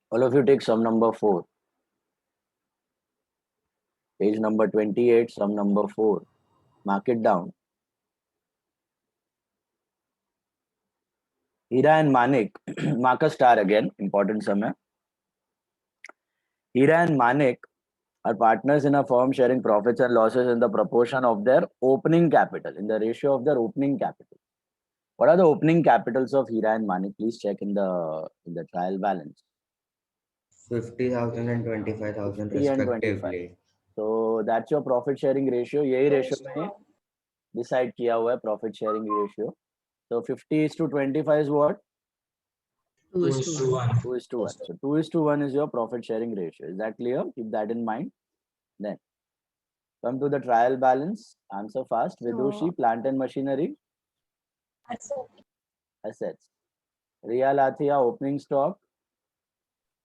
All of you take sum number 4. Page number 28, sum number 4. Mark it down. Hira and Manik, mark a star again, important sum hai. Hira and Manik are partners in a firm sharing profits and losses in the proportion of their opening capital, in the ratio of their opening capital. What are the opening capitals of Hira and Manik? Please check in the trial balance. 50,000 and 25,000 50 and 25. respectively. So that's your profit sharing ratio. यही ratio में decide किया हुआ है profit sharing ratio. So 50 is to 25 is what? 2:1. 2:1. So 2:1 is your profit sharing ratio. Is that clear? Keep that in mind. Then come to the trial balance. Answer fast. Vidushi, plant and machinery. Assets. Riya Lathia, opening stock.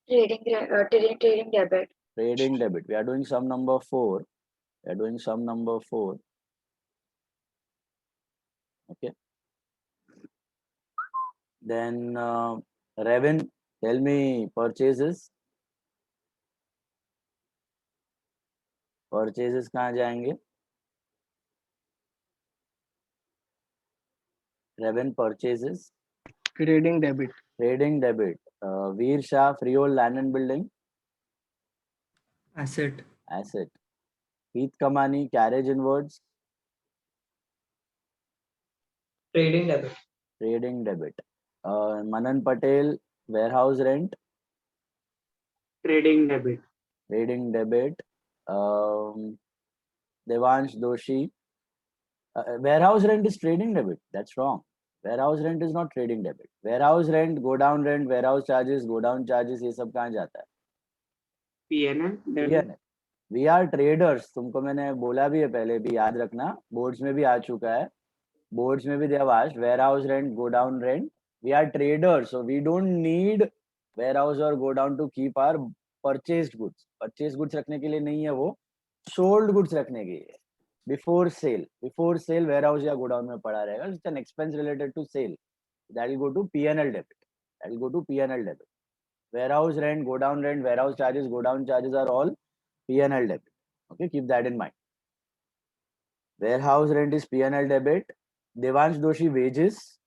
Trading debit. Trading debit. We are doing sum number 4. Okay. Then Revin, tell me purchases. Purchases कहाँ जाएंगे? Revin, purchases. Trading debit. Trading debit. Veer Shah, freehold land and building. Asset. Asset. Heath Kamani, carriage inwards. Trading debit. Trading debit. Manan Patel, warehouse rent. Trading debit. Trading debit. Devansh Doshi. Warehouse rent is trading debit. That's wrong. Warehouse rent is not trading debit. Warehouse rent, go down rent, warehouse charges, go down charges, ये सब कहाँ जाता है? PNL debit. PNL. We are traders. तुमको मैंने बोला भी है पहले भी, याद रखना. बोर्ड्स में भी आ चुका है. Boards में भी they have asked warehouse rent, go down rent. We are traders, so we don't need warehouse or go down to keep our purchased goods. Purchased goods रखने के लिए नहीं है वो, sold goods रखने के लिए. Before sale warehouse या go down में पड़ा रहेगा. It's an expense related to sale. That will go to P&L debit. Warehouse rent, go down rent, warehouse charges, go down charges are all P&L debit. Okay, keep that in mind. Warehouse rent is P&L debit. Devansh Doshi, wages.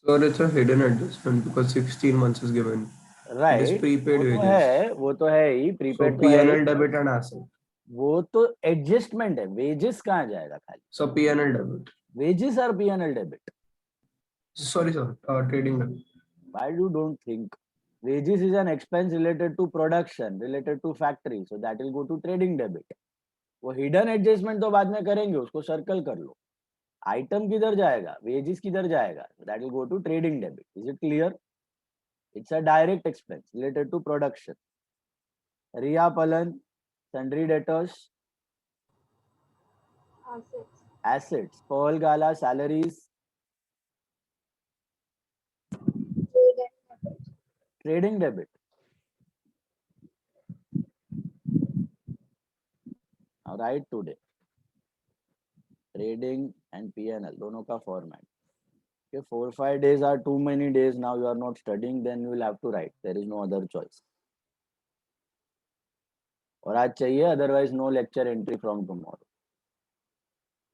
Sir, it's a hidden adjustment because 16 months is given. Right. It is prepaid वो wages. तो है, वो तो है ही, So prepaid तो है ही. P&L debit and asset. वो तो adjustment है, wages कहाँ जाएगा खाली? So P&L debit. Wages are P&L debit. Sorry, sir. Trading debit. Why you don't think? Wages is an expense related to production, related to factory, so that will go to trading debit. वो hidden adjustment तो बाद में करेंगे, उसको circle कर लो. Item किधर जाएगा? Wages किधर जाएगा? That will go to trading debit. Is it clear? It's a direct expense related to production. Riya Palan, sundry debtors. Assets. Pearl Gala, salaries. Trading debit. Now write today. Trading and P&L, दोनों का format. Okay, 4-5 days are too many days. Now you are not studying, then you will have to write. There is no other choice. और आज चाहिए, otherwise no lecture entry from tomorrow.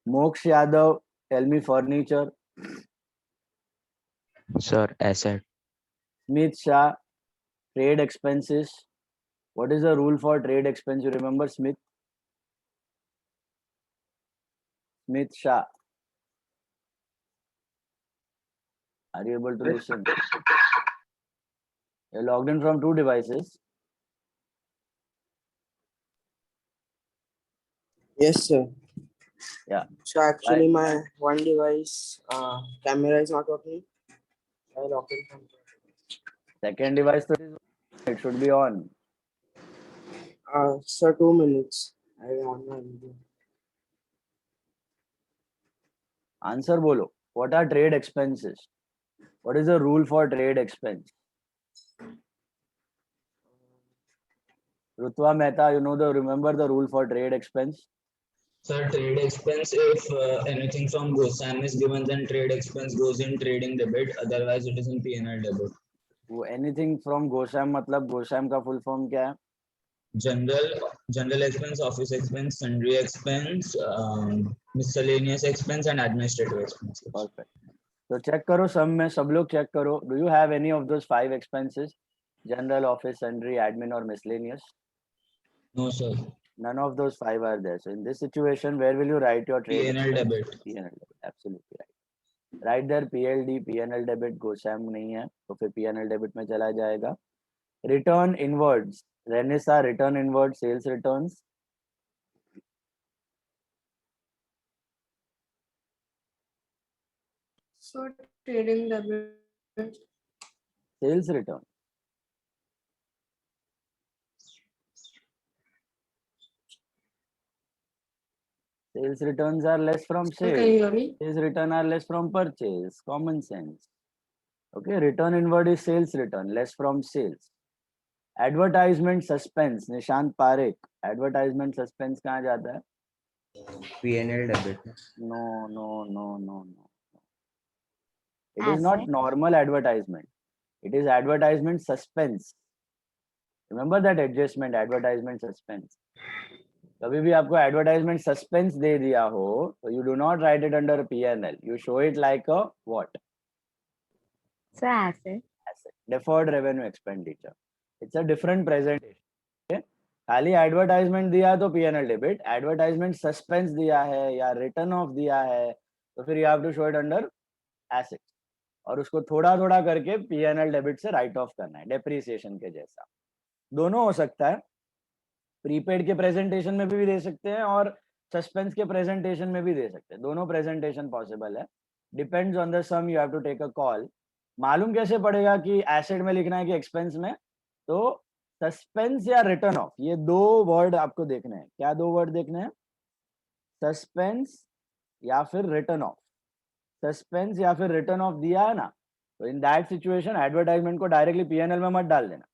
Moksh Yadav, tell me furniture. Sir, asset. Smith Shah, trade expenses. What is the rule for trade expense? You remember Smith? Smith Shah. Are you able to listen? You're logged in from 2 devices. Yes, sir. Yeah. So actually, my one device camera is not working. I logged in from Second device, it should be on. sir, 2 minutes. I will on my video. Answer bolo. What are trade expenses? What is the rule for trade expense? Rutva Mehta, remember the rule for trade expense? Sir, trade expense, if anything from GoSAM is given, then trade expense goes in trading debit. Otherwise, it is in P&L debit. वो anything from गोशैम मतलब गोशैम का full form क्या है? General expense, office expense, sundry expense, miscellaneous expense, and administrative expenses. Perfect. तो check करो सब में, सब लोग चेक करो. Do you have any of those 5 expenses? General, office, sundry, admin और miscellaneous? No, sir. None of those 5 are there. So in this situation, where will you write your trade P&L expense? debit. P&L debit. Absolutely right. Right there PLD, P&L debit, गोशैम नहीं है तो फिर P&L debit में चला जाएगा. Return inwards. Renisa, return inward, sales returns. So trading debit. Sales return. Sales returns are less from Can you sales. hear me? Sales return are less from purchase. Common sense. Okay, return inward is sales return, less from sales. Advertisement suspense. Nishant Parekh. Advertisement suspense कहाँ जाता है? P&L debit. No, no, no, no, no. It is not normal advertisement. It is advertisement suspense. Remember that adjustment, advertisement suspense. कभी भी आपको advertisement suspense दे दिया हो तो you do not write it under P&L. You show it like a what? So asset. Asset. Deferred revenue expenditure. It's a different presentation. Okay? खाली advertisement दिया है तो P&L डेबिट, एडवर्टाइजमेंट सस्पेंस दिया है या रिटर्न ऑफ दिया है तो फिर you have to show it under asset और उसको थोड़ा थोड़ा करके P&L डेबिट से राइट ऑफ करना है, डेप्रिसिएशन के जैसा. दोनों हो सकता है, प्रीपेड के प्रेजेंटेशन में भी दे सकते हैं और सस्पेंस के प्रेजेंटेशन में भी दे सकते हैं. दोनों प्रेजेंटेशन पॉसिबल है. Depends on the sum, you have to take a call. मालूम कैसे पड़ेगा कि एसेट में लिखना है कि एक्सपेंस में? तो सस्पेंस या रिटर्न ऑफ, ये दो वर्ड आपको देखने हैं. क्या दो वर्ड देखने हैं? सस्पेंस या फिर रिटर्न ऑफ. सस्पेंस या फिर रिटर्न ऑफ दिया है ना, तो इन दैट सिचुएशन एडवर्टाइजमेंट को डायरेक्टली P&L में मत डाल देना,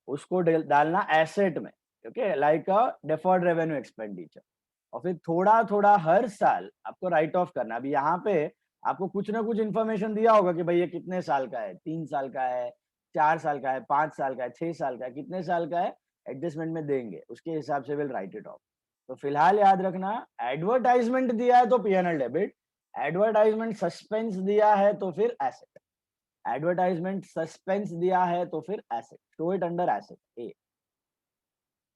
उसको डालना एसेट में. Okay, like a deferred revenue expenditure. और फिर थोड़ा थोड़ा हर साल आपको राइट ऑफ करना. अभी यहाँ पे आपको कुछ ना कुछ इन्फॉर्मेशन दिया होगा कि भाई ये कितने साल का है, 3 साल का है, 4 साल का है, 5 साल का है, 6 साल का है, कितने साल का है एडजस्टमेंट में देंगे, उसके हिसाब से विल राइट इट ऑफ. तो फिलहाल याद रखना, एडवर्टाइजमेंट दिया है तो P&L डेबिट, एडवर्टाइजमेंट सस्पेंस दिया है तो फिर एसेट. एडवर्टाइजमेंट सस्पेंस दिया है तो फिर asset, show it under asset A.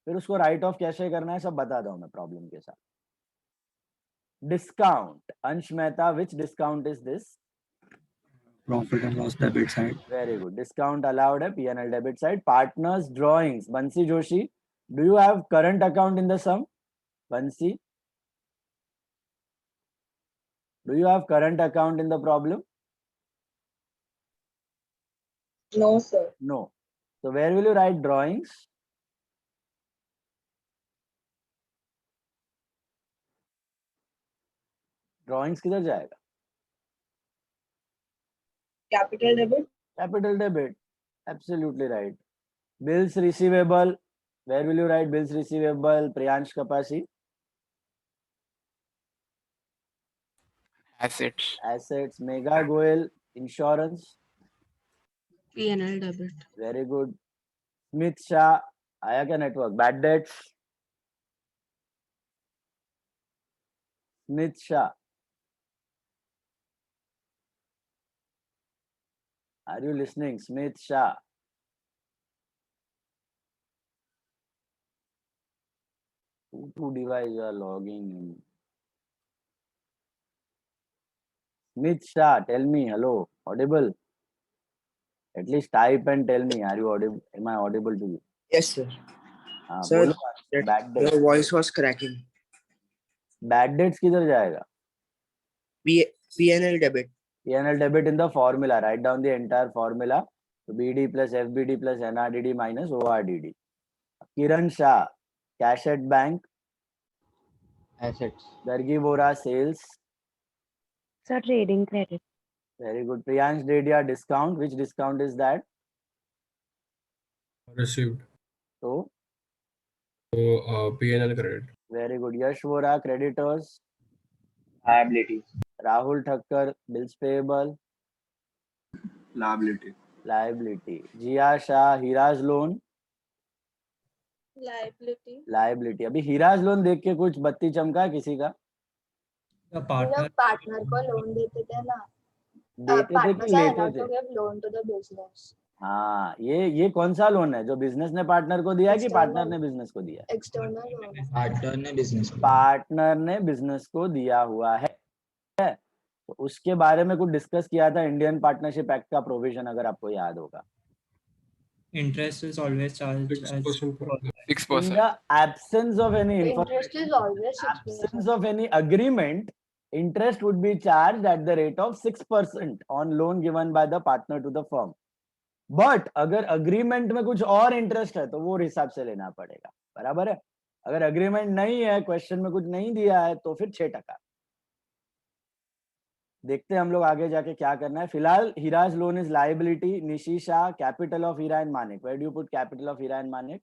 फिर उसको राइट ऑफ कैसे करना है सब बता दूं मैं प्रॉब्लम के साथ. Discount. Ansh Mehta, which discount is this? Profit and loss debit side. Very good. Discount allowed है P&L debit side. Partners drawings. Bansi Joshi, do you have current account in the sum? Bansi, do you have current account in the problem? No, sir. No. So where will you write drawings? Drawings किधर जाएगा? Capital debit. Capital debit. Absolutely right. Bills receivable. Where will you write bills receivable? Priyansh Kapasi. Assets. Assets. Mega Goel. Insurance. P&L debit. Very good. Smith Shah. आया क्या network? Bad debts. Smith Shah. Are you listening? Smith Shah. Two devices are logging in. Smith Shah, tell me, hello, audible? At least type and tell me, are you audible? Am I audible to you? Yes, sir. हाँ, Sir, बोलो. Bad debts. Your voice was cracking. Bad debts किधर जाएगा? P&L debit. P&L debit in the formula. Write down the entire formula. So BD plus FBD plus NRDD minus ORDD. Kiran Shah, cash at bank. Assets. Gargi Vora, sales. So trading credit. Very good. Priyansh Dedia, discount. Which discount is that? Received. So, P&L credit. very good. Yash Vora, creditors. Liabilities. Rahul Thakkar, bills payable. Liability. liability. Jia Shah, Hira's loan, Liability. liability. अभी Hiraj loan देख के कुछ बत्ती चमका किसी का? Partner को loan देते थे ना, देते थे कि लेते थे? लोन टू द बिजनेस, हाँ, ये कौन सा लोन है जो बिजनेस ने पार्टनर को दिया है कि External. पार्टनर ने बिजनेस को दिया? External loan. पार्टनर ने बिजनेस पार्टनर ने बिजनेस को दिया हुआ है। तो उसके बारे में कुछ डिस्कस किया था इंडियन पार्टनरशिप एक्ट का प्रोविजन, अगर आपको याद होगा। Interest is always charged as 6% per annum. In 6%. the absence of any Interest is always 6%. absence of any agreement, interest would be charged at the rate of 6% on loan given by the partner to the firm. But अगर agreement में कुछ और interest है तो वो हिसाब से लेना पड़ेगा, बराबर है। अगर अग्रीमेंट नहीं है, क्वेश्चन में कुछ नहीं दिया है, तो फिर 6%। देखते हैं हम लोग आगे जाके क्या करना है। फिलहाल Hira's loan is liability. Nishisha, capital of Hira and Manik, where do you put capital of Hira and Manik?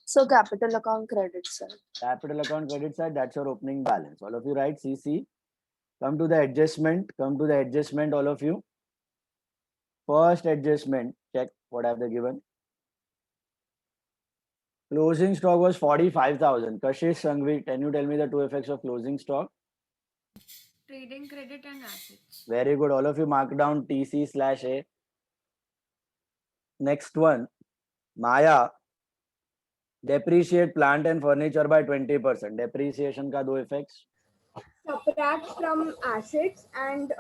So capital account credit side. Capital account credit side, that's your opening balance. All of you write CC. Come to the adjustment. Come to the adjustment, all of you. First adjustment, check what have they given. Closing stock was 45,000. Kashish, Sangvi, can you tell me the two effects of closing stock? Trading credit and assets. Very good. All of you mark down TC/A. Next one, Maya. Depreciate plant and furniture by 20%. Depreciation का दो effects. Subtract from assets and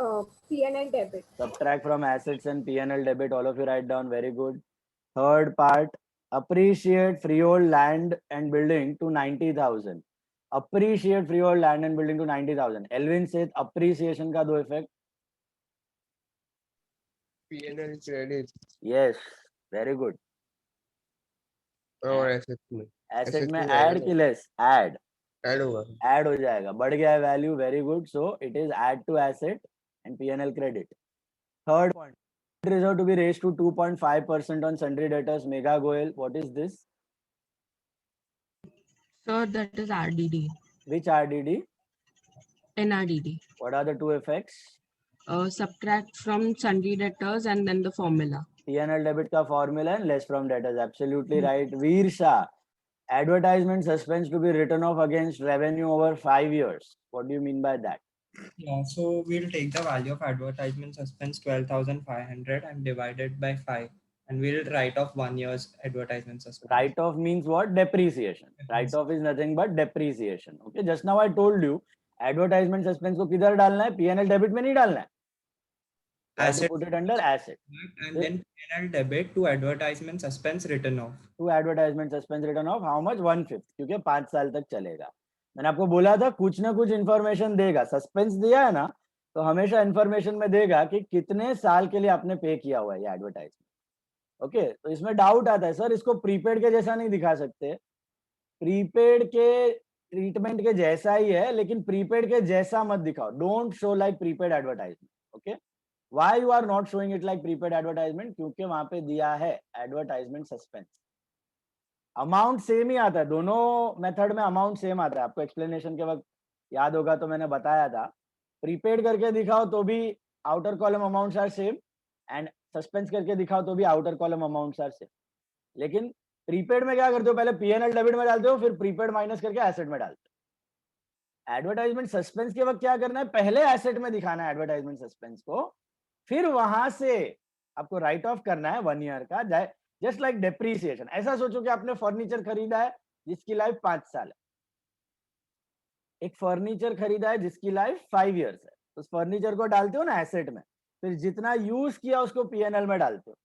P&L debit. Subtract from assets and P&L debit. All of you write down. Very good. Third part, appreciate freehold land and building to 90,000. Appreciate freehold land and building to 90,000. Elvin said appreciation का दो effect. P&L credit Yes, very good. और asset में Asset में में add add की less? Add. add होगा. Add हो जाएगा. बढ़ गया है value. Very good. So it is add to asset and P&L credit. Third point, reserve to be raised to 2.5% on sundry debtors. Mega Goel, what is this? Sir, that is RDD. Which RDD? NRDD. What are the two effects? Subtract from sundry debtors and then the formula. P&L debit का formula and less from debtors. Absolutely right. Veer Shah, advertisement suspense to be written off against revenue over 5 years. What do you mean by that? Yeah, so we'll take the value of advertisement suspense 12,500 and divide it by 5, and we'll write off 1 year's advertisement suspense. Write off means what? Depreciation. Write off is nothing but depreciation. Okay, just now I told you advertisement suspense को किधर डालना है? P&L debit में नहीं डालना है. You have to Asset. put it under asset. And then P&L debit to advertisement suspense written off. To advertisement suspense written off how much? 1/5, क्योंकि 5 साल तक चलेगा. मैंने आपको बोला था कुछ ना कुछ इन्फॉर्मेशन देगा. सस्पेंस दिया है ना, तो हमेशा इन्फॉर्मेशन में देगा कि कितने साल के लिए आपने पे किया हुआ है ये एडवर्टाइजमेंट. ओके, तो इसमें डाउट आता है, सर इसको प्रीपेड के जैसा नहीं दिखा सकते. प्रीपेड के ट्रीटमेंट के जैसा ही है, लेकिन प्रीपेड के जैसा मत दिखाओ. Don't show like prepaid advertisement. Okay, why you are not showing it like prepaid advertisement? क्योंकि वहां पे दिया है एडवर्टाइजमेंट सस्पेंस. अमाउंट सेम ही आता है, दोनों मेथड में अमाउंट सेम आता है. आपको एक्सप्लेनेशन के वक्त याद होगा तो मैंने बताया था. प्रीपेड करके दिखाओ तो भी outer column amounts are same, and suspense करके दिखाओ तो भी outer column amounts are same. लेकिन प्रीपेड में क्या करते हो? पहले P&L डेबिट में डालते हो, फिर प्रीपेड माइनस करके एसेट में डालते हो. एडवर्टाइजमेंट सस्पेंस के वक्त क्या करना है? पहले एसेट में दिखाना है एडवर्टाइजमेंट सस्पेंस को, फिर वहां से आपको राइट ऑफ करना है 1 ईयर का. Just like depreciation. ऐसा सोचो कि आपने फर्नीचर खरीदा है जिसकी लाइफ 5 साल है, एक फर्नीचर खरीदा है जिसकी लाइफ 5 इयर्स है. उस फर्नीचर को डालते हो ना एसेट में, फिर जितना यूज किया उसको P&L में डालते हो.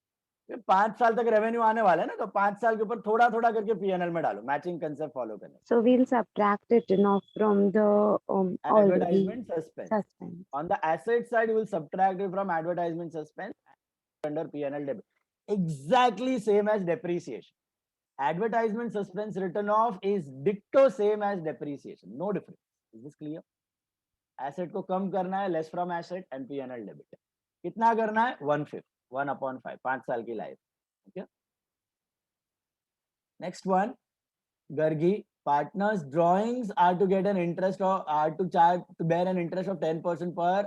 फिर 5 साल तक रेवेन्यू आने वाला है ना, तो 5 साल के ऊपर थोड़ा थोड़ा करके P&L में डालो. मैचिंग कंसेप्ट फॉलो करना. So we'll subtract it off from the already Advertisement suspense. suspense. On the asset side, you will subtract it from advertisement suspense under P&L debit. Exactly same as depreciation. Advertisement suspense written off is ditto same as depreciation. No difference. Is this clear? Asset को कम करना है, less from asset and P&L debit. कितना करना है? 1/5, 1/5, 5 साल की life. Okay. Next one, Gargi. Partners' drawings are to get an interest or are to charge to bear an interest of 10% per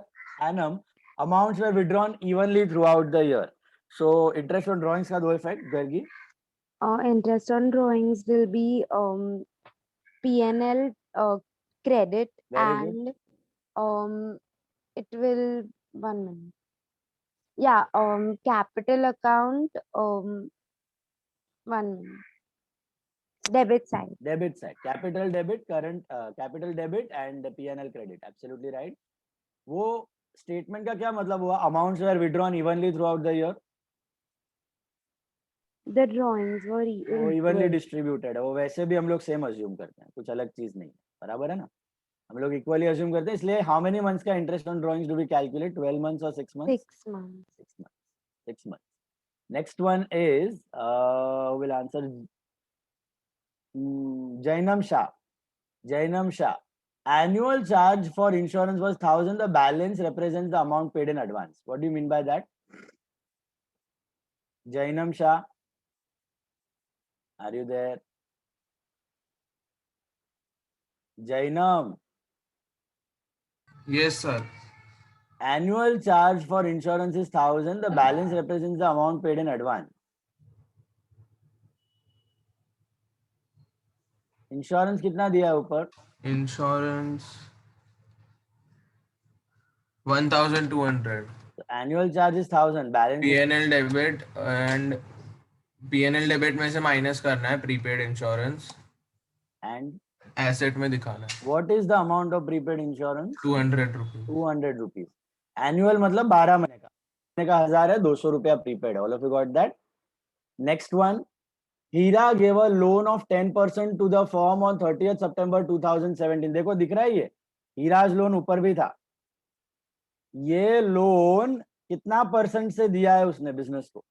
annum. Amounts were withdrawn evenly throughout the year. So interest on drawings का दो effect Gargi. Interest on drawings will be P&L credit Very good. and it will 1 minute. Yeah, capital account 1 minute. Debit side. Debit side, capital debit, current capital debit and P&L credit. Absolutely right. वो statement का क्या मतलब हुआ? Amounts were withdrawn evenly throughout the year. The drawings were वो evenly equal. distributed है. वो वैसे भी हम लोग same assume करते हैं. कुछ अलग चीज नहीं है. बराबर है ना? हम लोग equally assume करते हैं. इसलिए how many months का interest on drawings do we calculate? 12 months or 6 months? 6 months. 6 months. 6 months. Next one is will answer Jainam Shah. Jainam Shah. Annual charge for insurance was 1,000. The balance represents the amount paid in advance. What do you mean by that? Jainam Shah. Are you there? Jainam. Yes, sir. Annual charge for insurance is 1,000. The balance represents the amount paid in advance. Insurance कितना दिया है ऊपर? Insurance 1,200. So annual charge is 1,000. Balance is P&L debit and P&L debit में से minus करना है prepaid insurance and asset में दिखाना है what is the amount of prepaid insurance? 200 rupees. 200 rupees. Annual मतलब 12 महीने का. महीने का 1000 है, 200 रुपया prepaid. All of you got that? Next one. Hira gave a loan of 10% to the firm on 30th September 2017. देखो दिख रहा है ये हीराज लोन ऊपर भी था. ये लोन कितना परसेंट से दिया है उसने बिजनेस को?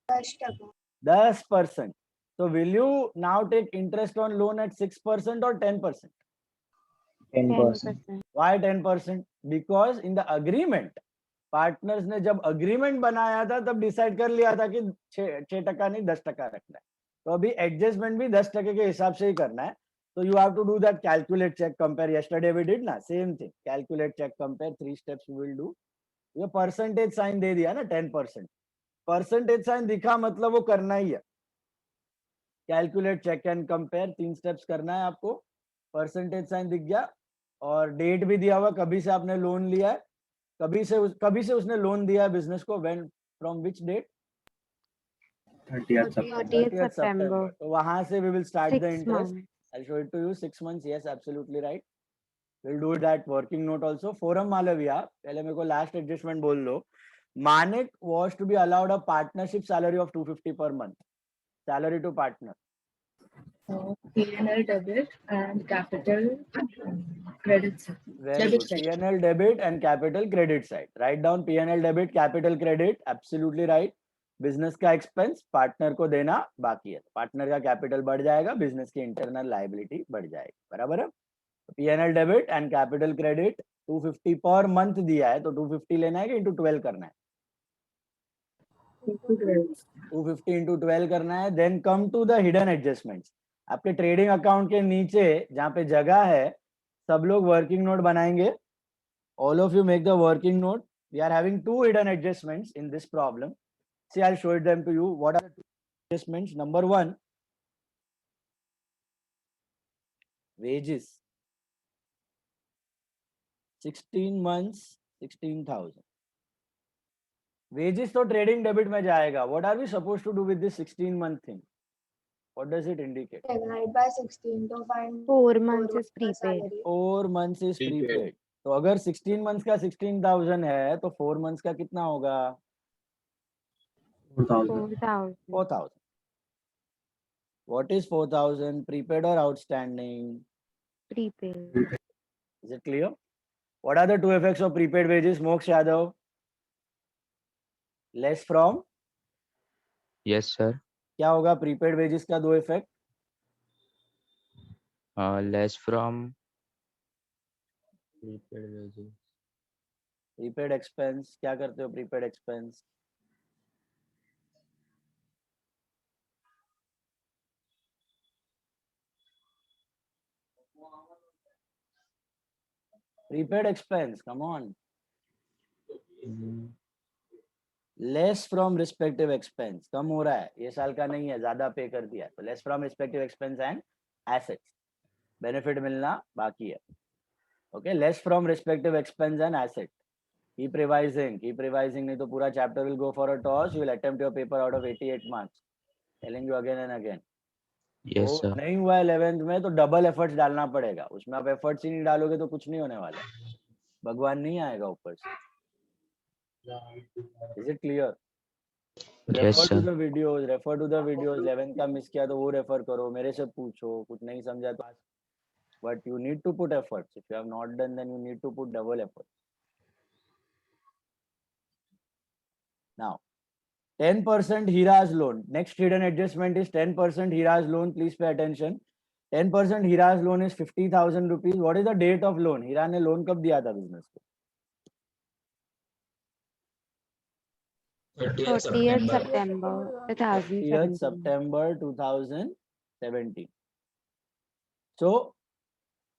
10%. So will you now take interest on loan at 6% or 10%? 10%. 10%. Why 10%? Because in the agreement, partners ने जब अग्रीमेंट बनाया था तब डिसाइड कर लिया था कि 6% नहीं 10% रखना है. तो अभी एडजस्टमेंट भी 10% के हिसाब से ही करना है. तो you have to do that calculate check compare. Yesterday we did ना same thing. Calculate check compare 3 steps we will do. ये परसेंटेज साइन दे दिया ना 10%. परसेंटेज साइन दिखा मतलब वो करना ही है. Calculate check and compare 3 steps करना है आपको. परसेंटेज साइन दिख गया और डेट भी दिया हुआ कभी से आपने लोन लिया है, कभी से उसने लोन दिया है बिजनेस को. When from which date? 30th September. 30th September. तो वहां से we will start the 6 interest. months. I'll show it to you. 6 months. Yes, absolutely right. We'll do that working note also. Forum Malavia. पहले मेरे को last adjustment बोल लो. Manik was to be allowed a partnership salary of 250 per month. Salary to partner. P&L debit and capital credit side. Very Debit good. side. P&L debit and capital credit side. Write down P&L debit, capital credit. Absolutely right. Business का expense partner को देना बाकी है. Partner का capital बढ़ जाएगा, business की internal liability बढ़ जाएगी. बराबर है. P&L debit and capital credit 250 per month दिया है तो 250 लेना है कि इंटू 12 करना है? 250 इंटू 12 करना है. Then come to the hidden adjustments. आपके ट्रेडिंग अकाउंट के नीचे जहां पे जगह है सब लोग वर्किंग नोट बनाएंगे. All of you make the working note. We are having 2 hidden adjustments in this problem. See, I'll show them to you. What are the 2 adjustments? Number 1, wages. 16 months, 16,000. Wages तो trading debit में जाएगा. What are we supposed to do with this 16-month thing? What does it indicate? Divide by 16 to find 4 months is prepaid. 4 months is prepaid. तो अगर 16 months का 16,000 है तो 4 months का कितना होगा? 4,000. 4,000. What is 4,000? Prepaid or outstanding? Prepaid. Is it clear? What are the 2 effects of prepaid wages? Moksha Yadav? Less from? Yes, sir. क्या होगा prepaid wages का 2 effect? Less from prepaid wages. Prepaid expense. क्या करते हो prepaid expense? Prepaid expense. Come on. Less from respective expense, कम हो रहा है, ये साल का नहीं है, ज्यादा पे कर दिया, तो less from respective expense and assets, benefit मिलना बाकी है. Okay, less from respective expense and asset. Keep revising नहीं तो पूरा chapter will go for a toss, you will attempt your paper out of 88 marks, telling you again and again. Yes, वो sir. नहीं हुआ 11th में तो double efforts डालना पड़ेगा, उसमें आप एफर्ट्स ही नहीं डालोगे तो कुछ नहीं होने वाला, भगवान नहीं आएगा ऊपर से. Is it clear? Yes, refer to sir. The videos. 11th का मिस किया तो वो रेफर करो, मेरे से पूछो, कुछ नहीं समझा तो but you need to put efforts. If you have not done then you need to put double effort. Now 10% Hira's loan. Next hidden adjustment is 10% Hira's loan. Please pay attention. 10% Hira's loan is 50,000 rupees. What is the date of loan? हीरा ने loan कब दिया था business को? 30th 30th September. September 30th 2017. September 2017. So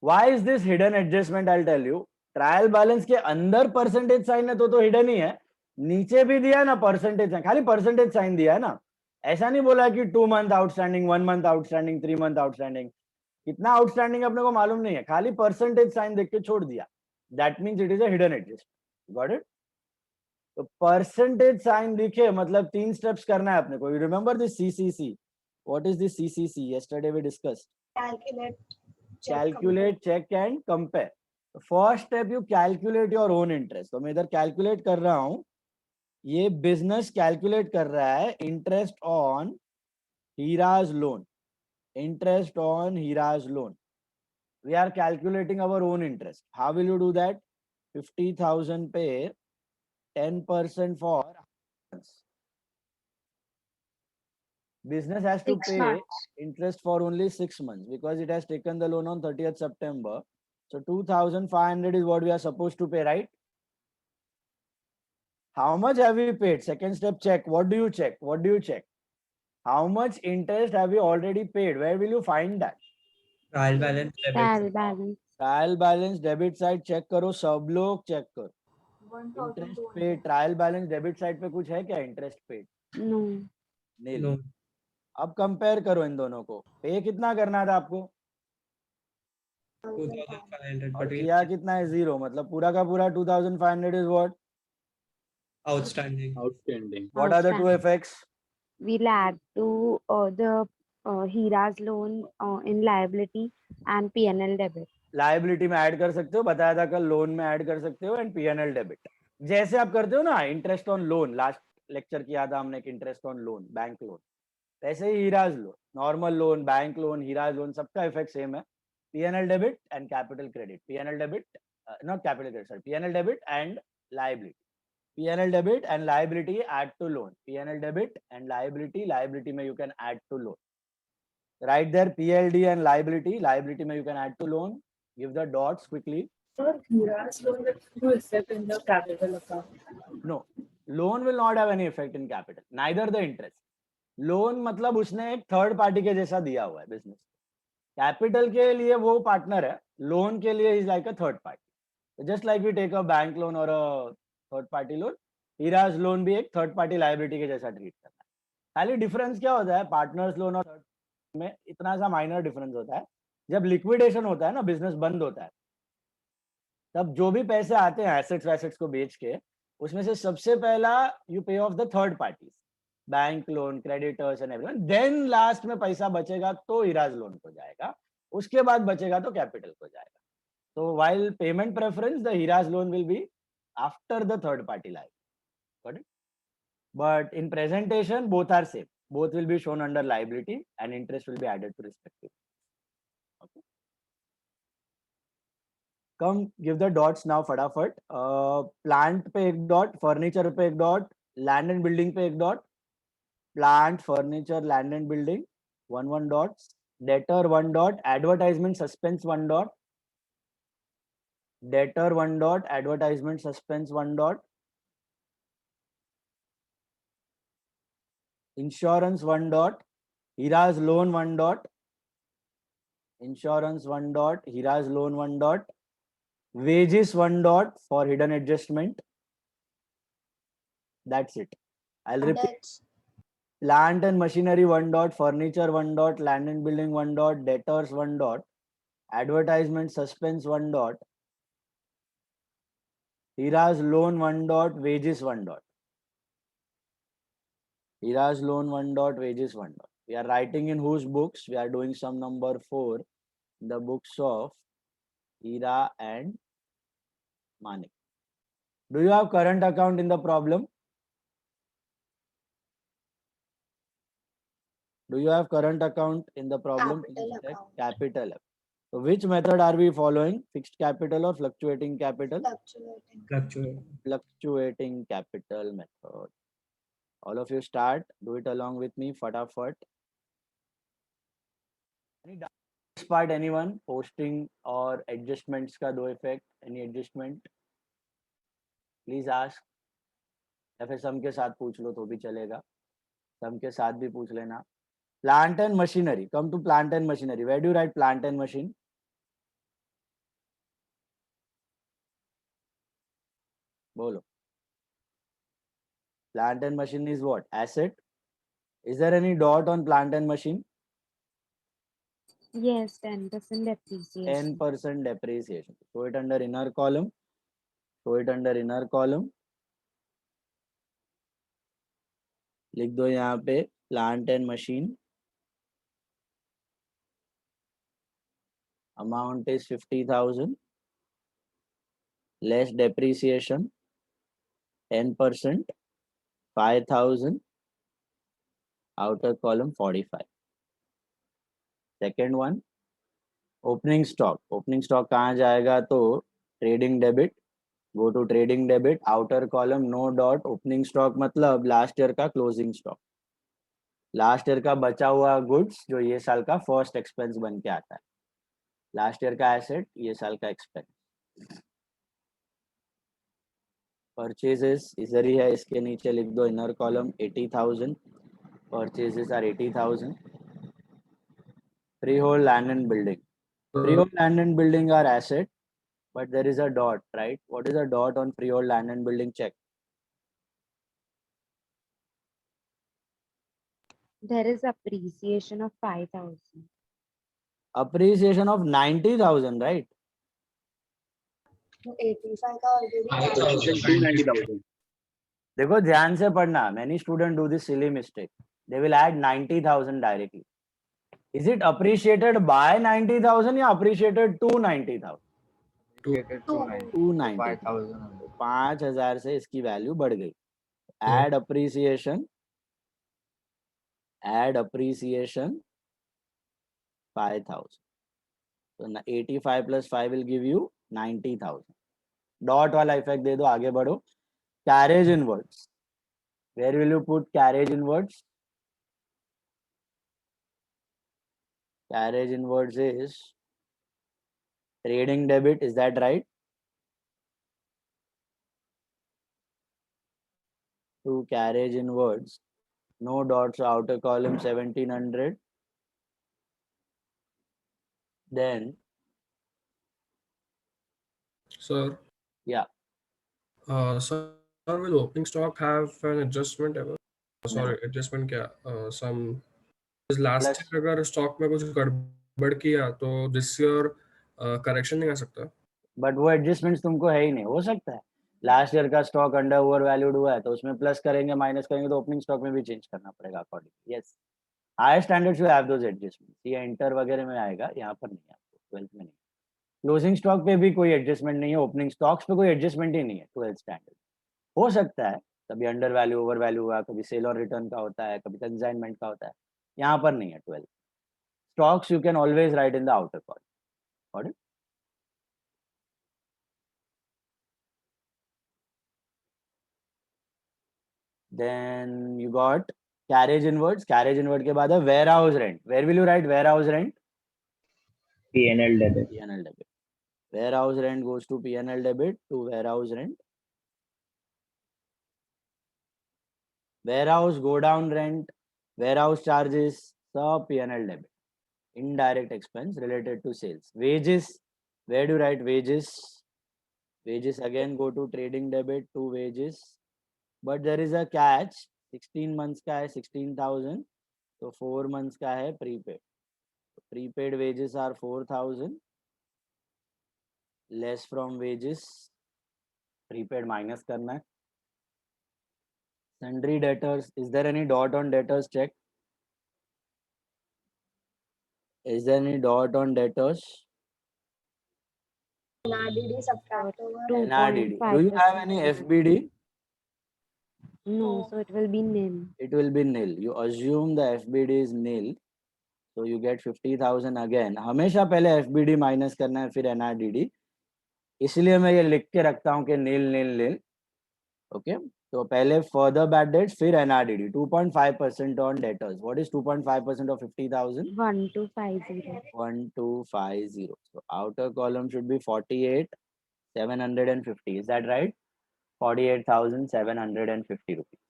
why is this hidden adjustment? I'll tell you. Trial balance के अंदर percentage sign है तो hidden ही है, नीचे भी दिया है ना परसेंटेज साइन, खाली परसेंटेज साइन दिया है ना, ऐसा नहीं बोला कि 2 month outstanding, 1 month outstanding, 3 month outstanding. कितना आउटस्टैंडिंग अपने को मालूम नहीं है, खाली परसेंटेज साइन देख के छोड़ दिया. That means it is a hidden adjustment. Got it? तो परसेंटेज साइन लिखे मतलब 3 स्टेप्स करना है अपने को. You remember this CCC? What is this CCC? Yesterday we discussed. Calculate, check and compare. First step you calculate your own interest. तो मैं इधर कैलकुलेट कर रहा हूं, ये बिजनेस कैलकुलेट कर रहा है interest on Hira's loan. Interest on Hira's loan. We are calculating our own interest. How will you do that? 50,000 पे 10% for business has to 6 pay months. interest for only 6 months because it has taken the loan on 30th September. So 2,500 is what we are supposed to pay, right? How much have we paid? Second step, check. What do you check? How much interest have we already paid? Where will you find that? Trial balance debit. Trial balance. Trial balance debit side check करो, सब लोग check करो. Interest पे trial balance debit side पे कुछ है क्या? Interest paid No. नहीं. No. अब कंपेयर करो इन दोनों को. पे कितना करना था आपको 2,500. और But किया कितना है? 0. मतलब पूरा का पूरा 2,500 is what? outstanding. Outstanding. What are the two Outstanding. effects? We'll add to the Hira's loan in liability and P&L debit. Liability में ऐड कर सकते हो, बताया था कल. लोन में ऐड कर सकते हो एंड पीएनएल डेबिट. जैसे आप करते हो ना interest on loan, last lecture किया था हमने कि interest on loan, bank loan, वैसे ही Hira's loan, normal loan, bank loan, Hira's loan, सबका इफेक्ट सेम है. PNL debit and capital credit. PNL debit, not capital credit, sorry, PNL debit and liability. PNL debit and liability add to loan. PNL debit and liability, liability में you can add to loan. Right there PLD and liability, liability में you can add to loan. Give the dots quickly. Sir, Hira's loan will no effect in the capital account. No, loan will not have any effect in capital. Neither the interest. Loan मतलब उसने एक third party के जैसा दिया हुआ है business. Capital के लिए वो पार्टनर है, लोन के लिए is like a third party. Just like we take a bank loan और a third party loan, Hira's loan भी एक थर्ड पार्टी लायबिलिटी के जैसा ट्रीट करता है. खाली डिफरेंस क्या होता है पार्टनर्स लोन और थर्ड में? इतना सा माइनर डिफरेंस होता है. जब लिक्विडेशन होता है ना, बिजनेस बंद होता है, तब जो भी पैसे आते हैं एसेट्स वैसेट्स को बेच के, उसमें से सबसे पहला you pay off the third parties, bank loan, creditors and everyone. Then last में पैसा बचेगा तो हीराज लोन को जाएगा, उसके बाद बचेगा तो कैपिटल को जाएगा. तो while payment preference the Hira's loan will be after the third party life. Got it? But in presentation both are same. Both will be shown under liability and interest will be added to respective. Okay. Come give the dots now फटाफट. Plant पे एक dot, furniture पे एक dot, land and building पे एक dot. Plant, furniture, land and building 1 dots. Debtor 1 dot. Advertisement suspense 1 dot. Debtor 1 dot. Advertisement suspense 1 dot. Insurance 1 dot. Hira's loan 1 dot. Insurance 1 dot. Hira's loan 1 dot. Wages 1 dot for hidden adjustment. That's it. I'll repeat. Plant and machinery 1 dot, furniture 1 dot, land and building 1 dot, debtors 1 dot, advertisement suspense 1 dot, Hira's loan 1 dot, wages 1 dot. Hira's loan 1 dot, wages 1 dot. We are writing in whose books? We are doing sum number 4 in the books of Hira and Manik. Do you have current account in the problem? Do you have current account in the problem? Capital account. So which method are we following? Fixed capital or fluctuating capital? Fluctuating capital method. All of you start. Do it along with me. Fatafat. Any doubts part? Anyone? Posting or adjustments का दो effect? Any adjustment? Please ask. या फिर सम के साथ पूछ लो तो भी चलेगा. सम के साथ भी पूछ लेना. Plant and machinery. Come to plant and machinery. Where do you write plant and machine? Bolo. Plant and machine is what? Asset. Is there any dot on plant and machine? Yes, 10% depreciation. 10% depreciation. Show it under inner column. Show it under inner column. लिख दो यहाँ पे plant and machine. Amount is 50,000. Less depreciation. 10%. 5,000. Outer column 45. Second one. Opening stock. Opening stock कहाँ जाएगा तो trading debit. Go to trading debit. Outer column no dot. Opening stock मतलब last year का closing stock. Last year का बचा हुआ goods जो ये साल का first expense बन के आता है. Last year का asset ये साल का expense. Purchases इधर ही है, इसके नीचे लिख दो inner column 80,000. Purchases are 80,000. Freehold land and building. Freehold land and building are asset, but there is a dot, right? What is a dot on freehold land and building? Check. There is appreciation of 5,000. Appreciation of 90,000, right? 85 का already 290,000. देखो ध्यान से पढ़ना. Many students do this silly mistake. They will add 90,000 directly. Is it appreciated by 90,000 या appreciated to 90,000? 290,000. 5,000 से इसकी value बढ़ गई. Add appreciation. Add appreciation 5,000. So 85 plus 5 will give you 90,000. Dot वाला effect दे दो, आगे बढ़ो. Carriage inwards. Where will you put carriage inwards? Carriage inwards is trading debit. Is that right? To carriage inwards. No dots. Outer column 1700. Then. Sir. Yeah. Sir, will opening stock have an adjustment ever? Sorry, adjustment क्या? Some last year अगर stock में कुछ गड़बड़ किया तो this year correction नहीं आ सकता? But वो adjustments तुमको है ही नहीं. हो सकता है. Last year का stock under overvalued हुआ है तो उसमें plus करेंगे minus करेंगे तो opening stock में भी change करना पड़ेगा according. Yes. Higher standards will have those adjustments. ये enter वगैरह में आएगा, यहाँ पर नहीं आपको 12th में नहीं. Closing stock पे भी कोई adjustment नहीं है. Opening stocks पे कोई adjustment ही नहीं है 12th standard. हो सकता है कभी अंडर वैल्यू ओवर वैल्यू हुआ, कभी सेल और रिटर्न का होता है, कभी कंसाइनमेंट का होता है. यहाँ पर नहीं है 12. Stocks you can always write in the outer column. Got it? Then you got carriage inwards. Carriage inward के बाद है warehouse rent. Where will you write warehouse rent? P&L debit. P&L debit. Warehouse rent goes to P&L debit to warehouse rent. Warehouse go down rent, warehouse charges, sub P&L debit. Indirect expense related to sales. Wages, where do you write wages? Wages again go to trading debit to wages. But there is a catch. 16 months का है 16,000, तो 4 months का है prepaid. Prepaid wages are 4,000 less from wages, prepaid minus करना है. Sundry debtors, is there any dot on debtors? Check. Is there any dot on debtors? NRDD subtract over. NRDD. Do you have any 2.5%. FBD? No, so it will be nil. It will be nil. You assume the FBD is nil, so you get 50,000 again. हमेशा पहले FBD minus करना है फिर NRDD. इसलिए मैं ये लिख के रखता हूँ कि nil nil nil. Okay. तो पहले further bad debts फिर NRDD. 2.5% on debtors. What is 2.5% of 50,000? 1250. 1250. So outer column should be 48,750. Is that right? 48,750 rupees.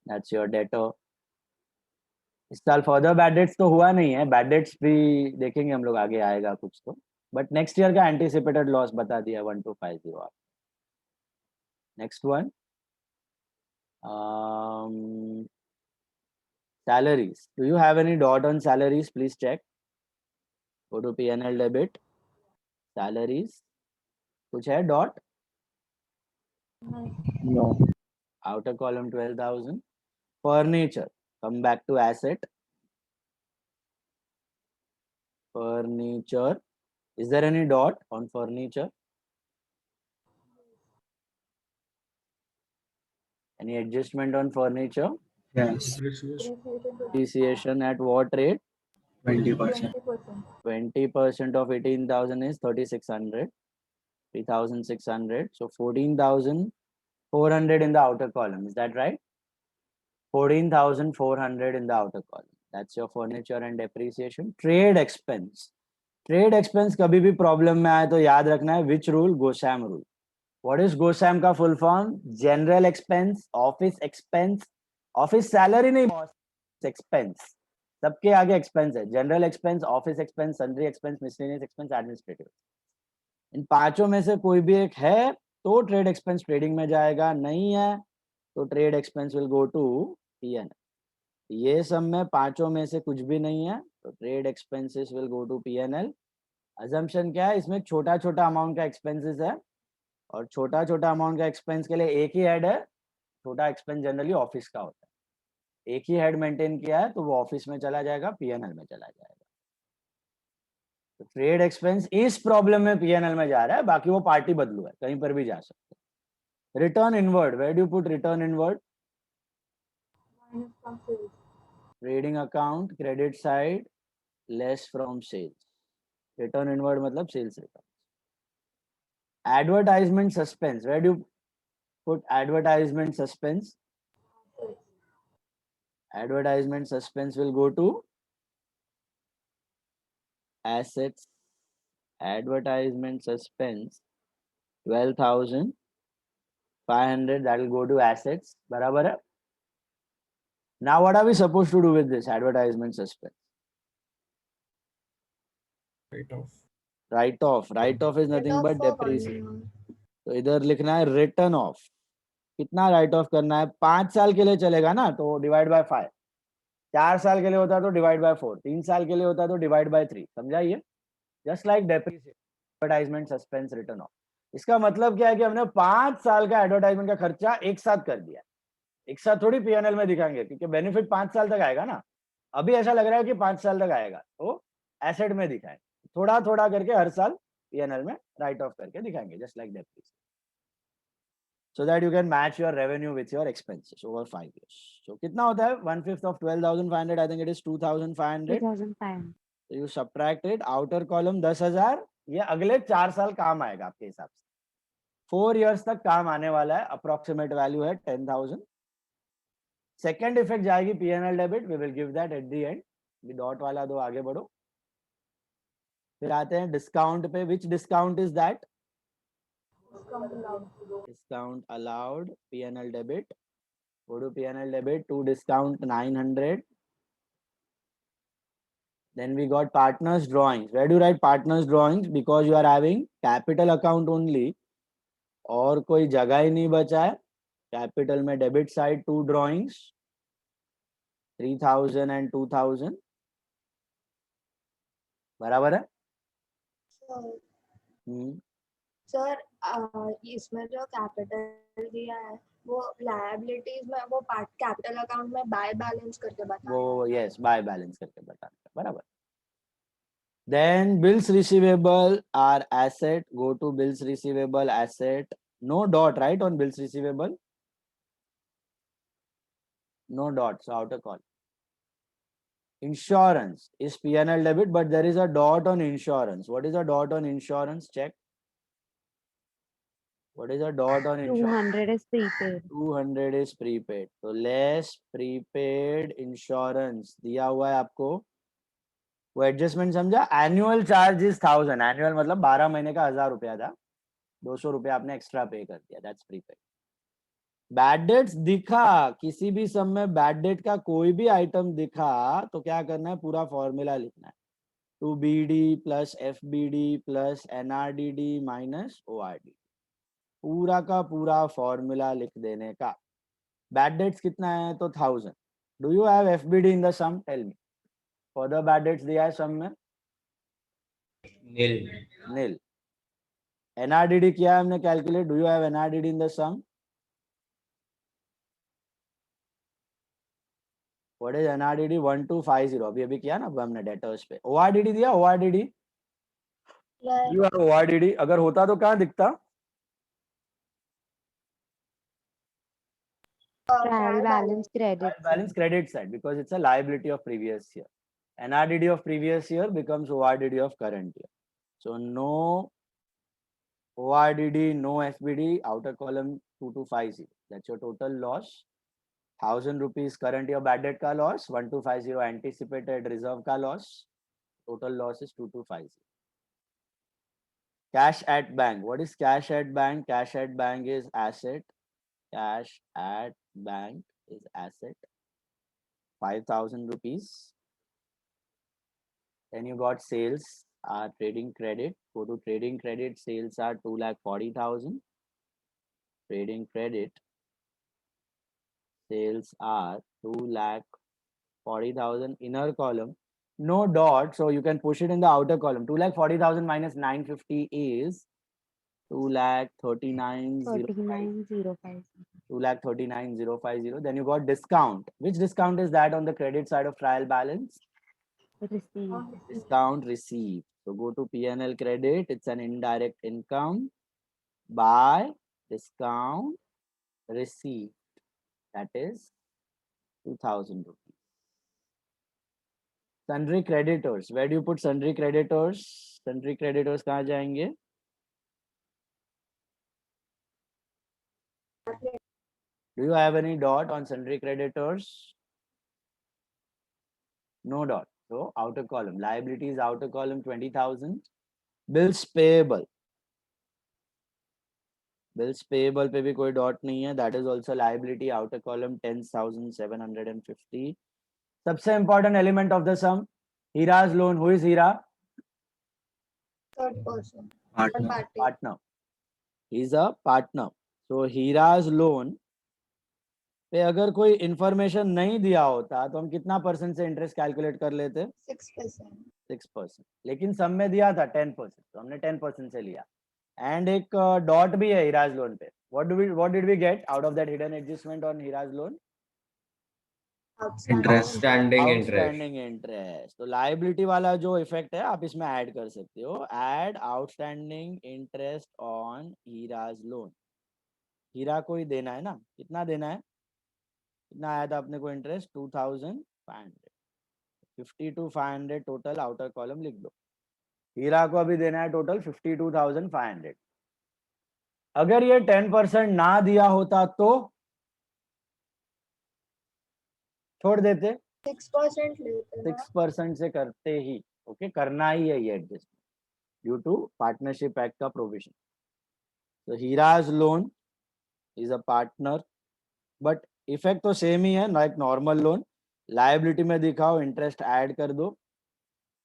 That's your debtor. इस साल फर्दर बैड डेट्स तो हुआ नहीं है, बैड डेट्स भी देखेंगे हम लोग, आगे आएगा कुछ तो, बट नेक्स्ट ईयर का एंटीसिपेटेड लॉस बता दिया 1250 आप. Next one, salaries. Do you have any dot on salaries? Please check. Go to P&L debit. Salaries. कुछ है dot? No. Outer column 12,000. Furniture. Come back to asset. Furniture. Is there any dot on furniture? Any adjustment on furniture? Yes. Depreciation at what rate? 20%. 20% of 18,000 is 3,600. 3,600. So 14,400 in the outer column. Is that right? 14,400 in the outer column. That's your furniture and depreciation. Trade expense. Trade expense कभी भी problem में आए तो याद रखना है which rule? GOSAM rule. What is GOSAM का full form? General expense, office expense, office salary नहीं, expense. सबके आगे expense है. General expense, office expense, sundry expense, miscellaneous expense, administrative. इन पांचों में से कोई भी एक है तो ट्रेड एक्सपेंस ट्रेडिंग में जाएगा, नहीं है तो trade expense will go to P&L. ये सब में पांचों में से कुछ भी नहीं है तो trade expenses will go to P&L. Assumption क्या है, इसमें छोटा छोटा अमाउंट का एक्सपेंसेस है और छोटा छोटा अमाउंट का एक्सपेंस के लिए एक ही हेड है. छोटा एक्सपेंस जनरली ऑफिस का होता है, एक ही हेड मेंटेन किया है तो वो ऑफिस में चला जाएगा, P&L में चला जाएगा. तो ट्रेड एक्सपेंस इस प्रॉब्लम में P&L में जा रहा है, बाकी वो पार्टी बदलू है, कहीं पर भी जा सकते हैं. Return inward, where do you put return inward? Trading account credit side less from sales. Return inward मतलब sales return. Advertisement suspense, where do you put advertisement suspense? Advertisement suspense will go to assets. Advertisement suspense 12,500, that will go to assets. बराबर है. Now what are we supposed to do with this advertisement suspense? Write off. Write off. Write off is nothing but depreciation. तो इधर लिखना है return of. कितना right of करना है? 5 साल के लिए चलेगा ना तो डिवाइड बाय 5. 4 साल के लिए होता तो डिवाइड बाय 4. 3 साल के लिए होता तो डिवाइड बाय 3. समझाइए. Just like depreciation, advertisement suspense written of. इसका मतलब क्या है कि हमने 5 साल का एडवर्टाइजमेंट का खर्चा एक साथ कर दिया. एक साथ थोड़ी P&L में दिखाएंगे क्योंकि बेनिफिट 5 साल तक आएगा ना. अभी ऐसा लग रहा है कि 5 साल तक आएगा तो एसेट में दिखाएंगे, थोड़ा थोड़ा करके हर साल P&L में राइट ऑफ करके दिखाएंगे, just like depreciation. So that you can match your revenue with your expenses over 5 years. So कितना होता है? 1/5 of 12,500. I think it is 2,500. 2,500. So you subtract it. Outer column 10,000. ये अगले 4 साल काम आएगा आपके हिसाब से. 4 years तक काम आने वाला है. Approximate value है 10,000. Second effect जाएगी P&L debit. We will give that at the end. ये डॉट वाला दो, आगे बढ़ो. फिर आते हैं डिस्काउंट पे. Which discount is that? Discount allowed. P&L debit. Go to P&L debit to discount 900. Then we got partners drawings. Where do you write partners drawings? Because you are having capital account only और कोई जगह ही नहीं बचा है capital में debit side 2 drawings 3000 and 2000 बराबर है। Sir इसमें जो कैपिटल दिया है वो लायबिलिटीज में वो पार्ट कैपिटल अकाउंट में बाय बैलेंस करके बता वो यस बाय बैलेंस करके बताना है, बराबर। Then bills receivable are asset. Go to bills receivable asset. No dot, right, on bills receivable? No dot, so outer column. Insurance is P&L debit, but there is a dot on insurance. What is a dot on insurance? Check. What is a dot on insurance? 200 is prepaid. 200 is prepaid. So less prepaid insurance दिया हुआ है आपको। वो adjustment समझा? Annual charge is 1000। Annual मतलब 12 महीने का 1000 रुपया था, 200 रुपया आपने एक्स्ट्रा पे कर दिया, दैट्स प्रीपेड। बैड डेट्स दिखा, किसी भी सम में बैड डेट का कोई भी आइटम दिखा तो क्या करना है, पूरा फॉर्मूला लिखना है, 2BD plus FBD plus NRDD minus ORD, पूरा का पूरा फॉर्मूला लिख देने का। बैड डेट्स कितना है तो 1000। Do you have FBD in the sum? Tell me. Further bad debts दिया है सम में? नील। NRDD किया है हमने calculate. Do you have NRDD in the sum? What is NRDD? 1250। अभी अभी किया ना अब हमने डेटर्स पे। ORDD दिया? ORDD you have ORDD? अगर होता तो कहाँ दिखता? Trial balance credit. Balance credit side, because it's a liability of previous year. NRDD of previous year becomes ORDD of current year. So no ORDD, no FBD, outer column 2250. That's your total loss. 1000 rupees current year bad debt ka loss, 1250 anticipated reserve ka loss. Total loss is 2250. Cash at bank. What is cash at bank? Cash at bank is asset. Cash at bank is asset. 5000 rupees. Then you got sales are trading credit. Go to trading credit. Sales are 2,40,000. Trading credit. Sales are 2,40,000. Inner column. No dot, so you can push it in the outer column. 2,40,000 minus 950 is 2,39,050. 2,39,050. Then you got discount. Which discount is that on the credit side of trial balance? Receive. Discount received. So go to P&L credit. It's an indirect income by discount received. That is 2,000 rupees. Sundry creditors. Where do you put sundry creditors? Sundry creditors कहाँ जाएंगे? Do you have any dot on sundry creditors? No dot. So outer column. Liabilities outer column 20,000. Bills payable. Bills payable पे भी कोई dot नहीं है. That is also liability outer column 10,750. सबसे important element of the sum. Hira's loan. Who is Hira? third person. Partner. He's a partner. So Hira's loan पे अगर कोई information नहीं दिया होता तो हम कितना परसेंट से इंटरेस्ट कैलकुलेट कर लेते? 6%। लेकिन सम में दिया था 10%, तो हमने 10% से लिया। एंड एक डॉट भी है हीराज लोन पे। What did we get out of that hidden adjustment on Hira's loan? Outstanding interest. तो लायबिलिटी वाला जो इफेक्ट है आप इसमें ऐड कर सकते हो। Add outstanding interest on Hira's loan. Hira को ही देना है ना, कितना देना है? कितना आया था अपने को इंटरेस्ट? 2,500। 52,500 टोटल आउटर कॉलम लिख दो। हीरा को अभी देना है टोटल 52,500। अगर ये 10% ना दिया होता तो छोड़ देते, 6% लेते ना? 6% से करते ही। ओके, करना ही है ये adjustment due to partnership act का प्रोविजन। तो Hira's loan is a partner, but effect तो सेम ही है, लाइक नॉर्मल लोन। लायबिलिटी में दिखाओ, इंटरेस्ट ऐड कर दो।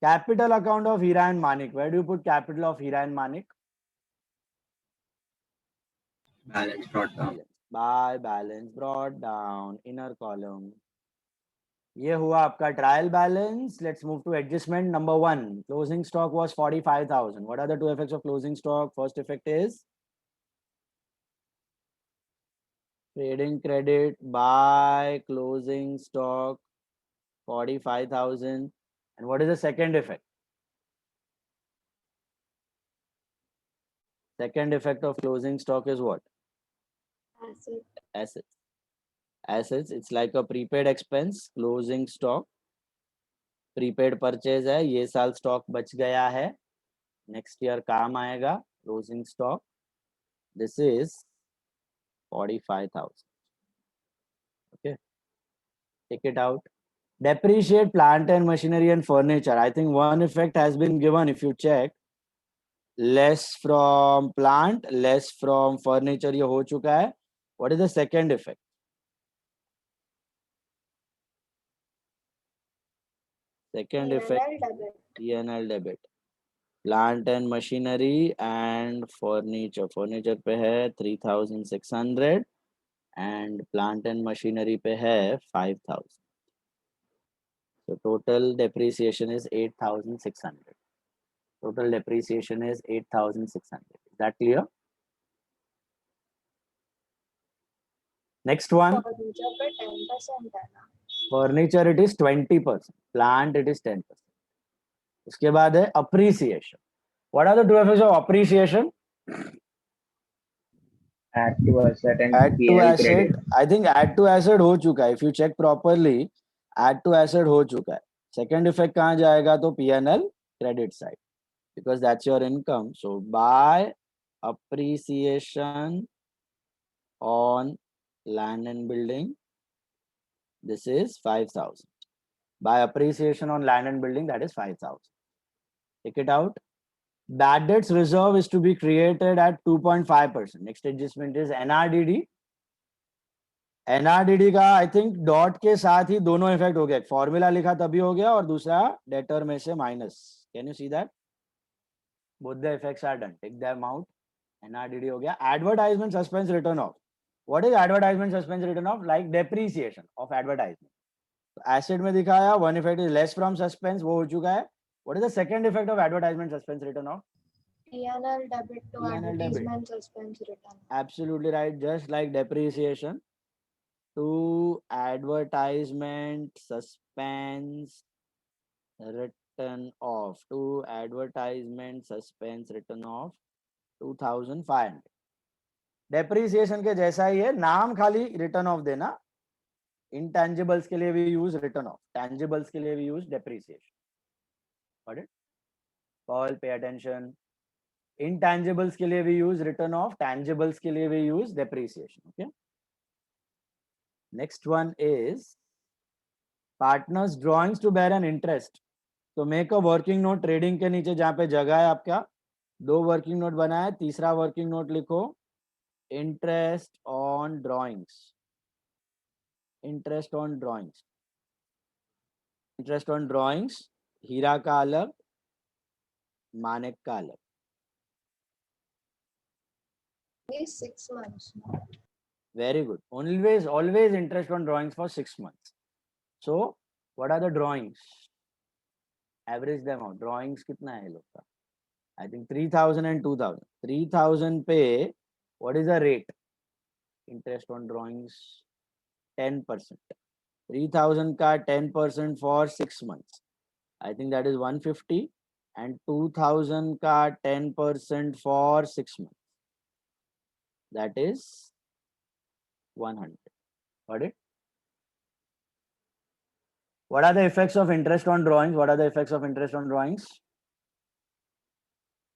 Capital account of Hira and Manik, where do you put capital of Hira and Manik? by balance brought down, inner column. ये हुआ आपका trial balance. Let's move to adjustment number 1. Closing stock was 45,000. What are the two effects of closing stock? First effect is trading credit by closing stock 45,000. And what is the second effect? Second effect of closing stock is what? Asset. Assets. Assets, it's like a prepaid expense. Closing stock prepaid purchase है. ये साल stock बच गया है, next year काम आएगा. Closing stock, this is 45,000. Okay, take it out. Depreciate plant and machinery and furniture. I think one effect has been given. If you check, less from plant, less from furniture, ये हो चुका है. What is the second effect? Second effect, P&L debit. P&L debit. Plant and machinery and furniture. Furniture पे है 3,600 and plant and machinery पे है 5,000. So total depreciation is 8,600. Total depreciation is 8,600. Is that clear? Next one. Furniture पे 10% है ना. Furniture it is 20%. Plant it is 10%. उसके बाद है appreciation. What are the two effects of appreciation? Add to asset and Add to PL asset. credit. I think add to asset हो चुका है. If you check properly, add to asset हो चुका है. Second effect कहाँ जाएगा? तो P&L credit side, because that's your income. So by appreciation on land and building, this is 5,000. By appreciation on land and building, that is 5,000. Take it out. Bad debts reserve is to be created at 2.5%. Next adjustment is NRDD. NRDD का I think dot के साथ ही दोनों effect हो गया. Formula लिखा तभी हो गया और दूसरा डेटर में से minus. Can you see that? Both the effects are done. Take them out. NRDD हो गया. Advertisement suspense written off. What is advertisement suspense written off? Like depreciation of advertisement. Asset में दिखाया one effect is less from suspense, वो हो चुका है. What is the second effect of advertisement suspense written off? P&L debit to P&L debit. advertisement suspense return. Absolutely right. Just like depreciation to advertisement suspense written off. To advertisement suspense written off 2,500. Depreciation के जैसा ही है, नाम खाली return of देना. Intangibles के लिए भी use return of, tangibles के लिए भी use depreciation. Got it? Paul, pay attention. Intangibles के लिए भी use return off, tangibles के लिए भी use depreciation. Okay. Next one is partners drawings to bear an interest. तो make a working note trading के नीचे जहाँ पे जगह है आपका, 2 working note बनाए. तीसरा working note लिखो interest on drawings. Interest on drawings. Interest on drawings. हीरा का अलग, मानिक का अलग. 6 months. No? Very good. Always interest on drawings for 6 months. So what are the drawings? Average them out. Drawings कितना है लोग का? I think 3,000 and 2,000. 3,000 पे what is the rate? Interest on drawings 10%. 3,000 का 10% for 6 months. I think that is 150, and 2,000 का 10% for 6 months. That is 100. Got it? What are the effects of interest on drawings? What are the effects of interest on drawings?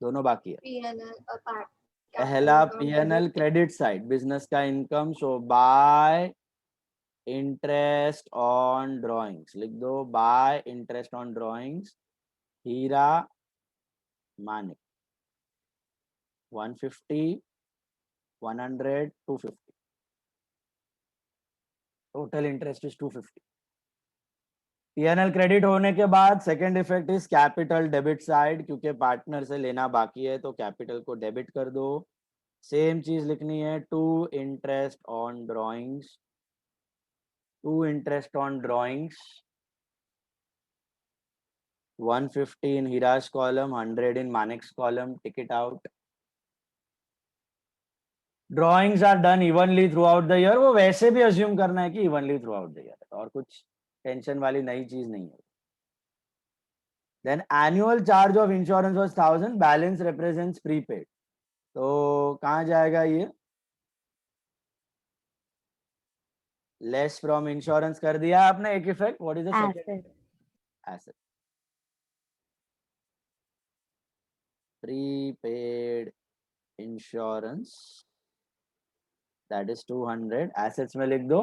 दोनों बाकी है. P&L part. पहला P&L credit side, business का income. So by interest on drawings, लिख दो by interest on drawings. Hira Manik 150, 100, 250. Total interest is 250. P&L credit होने के बाद second effect is capital debit side, क्योंकि पार्टनर से लेना बाकी है तो कैपिटल को डेबिट कर दो. सेम चीज लिखनी है, to interest on drawings, to interest on drawings, 150 in Hira's column, 100 in Manik's column, tick it out. Drawings are done evenly throughout the year. वो वैसे भी assume करना है कि evenly throughout the year, और कुछ टेंशन वाली नई चीज नहीं है. Then annual charge of insurance was 1000, balance represents prepaid. तो कहाँ जाएगा ये? Less from insurance कर दिया आपने एक effect. What is the second? Asset. Asset. Prepaid insurance, that is 200. Assets में लिख दो.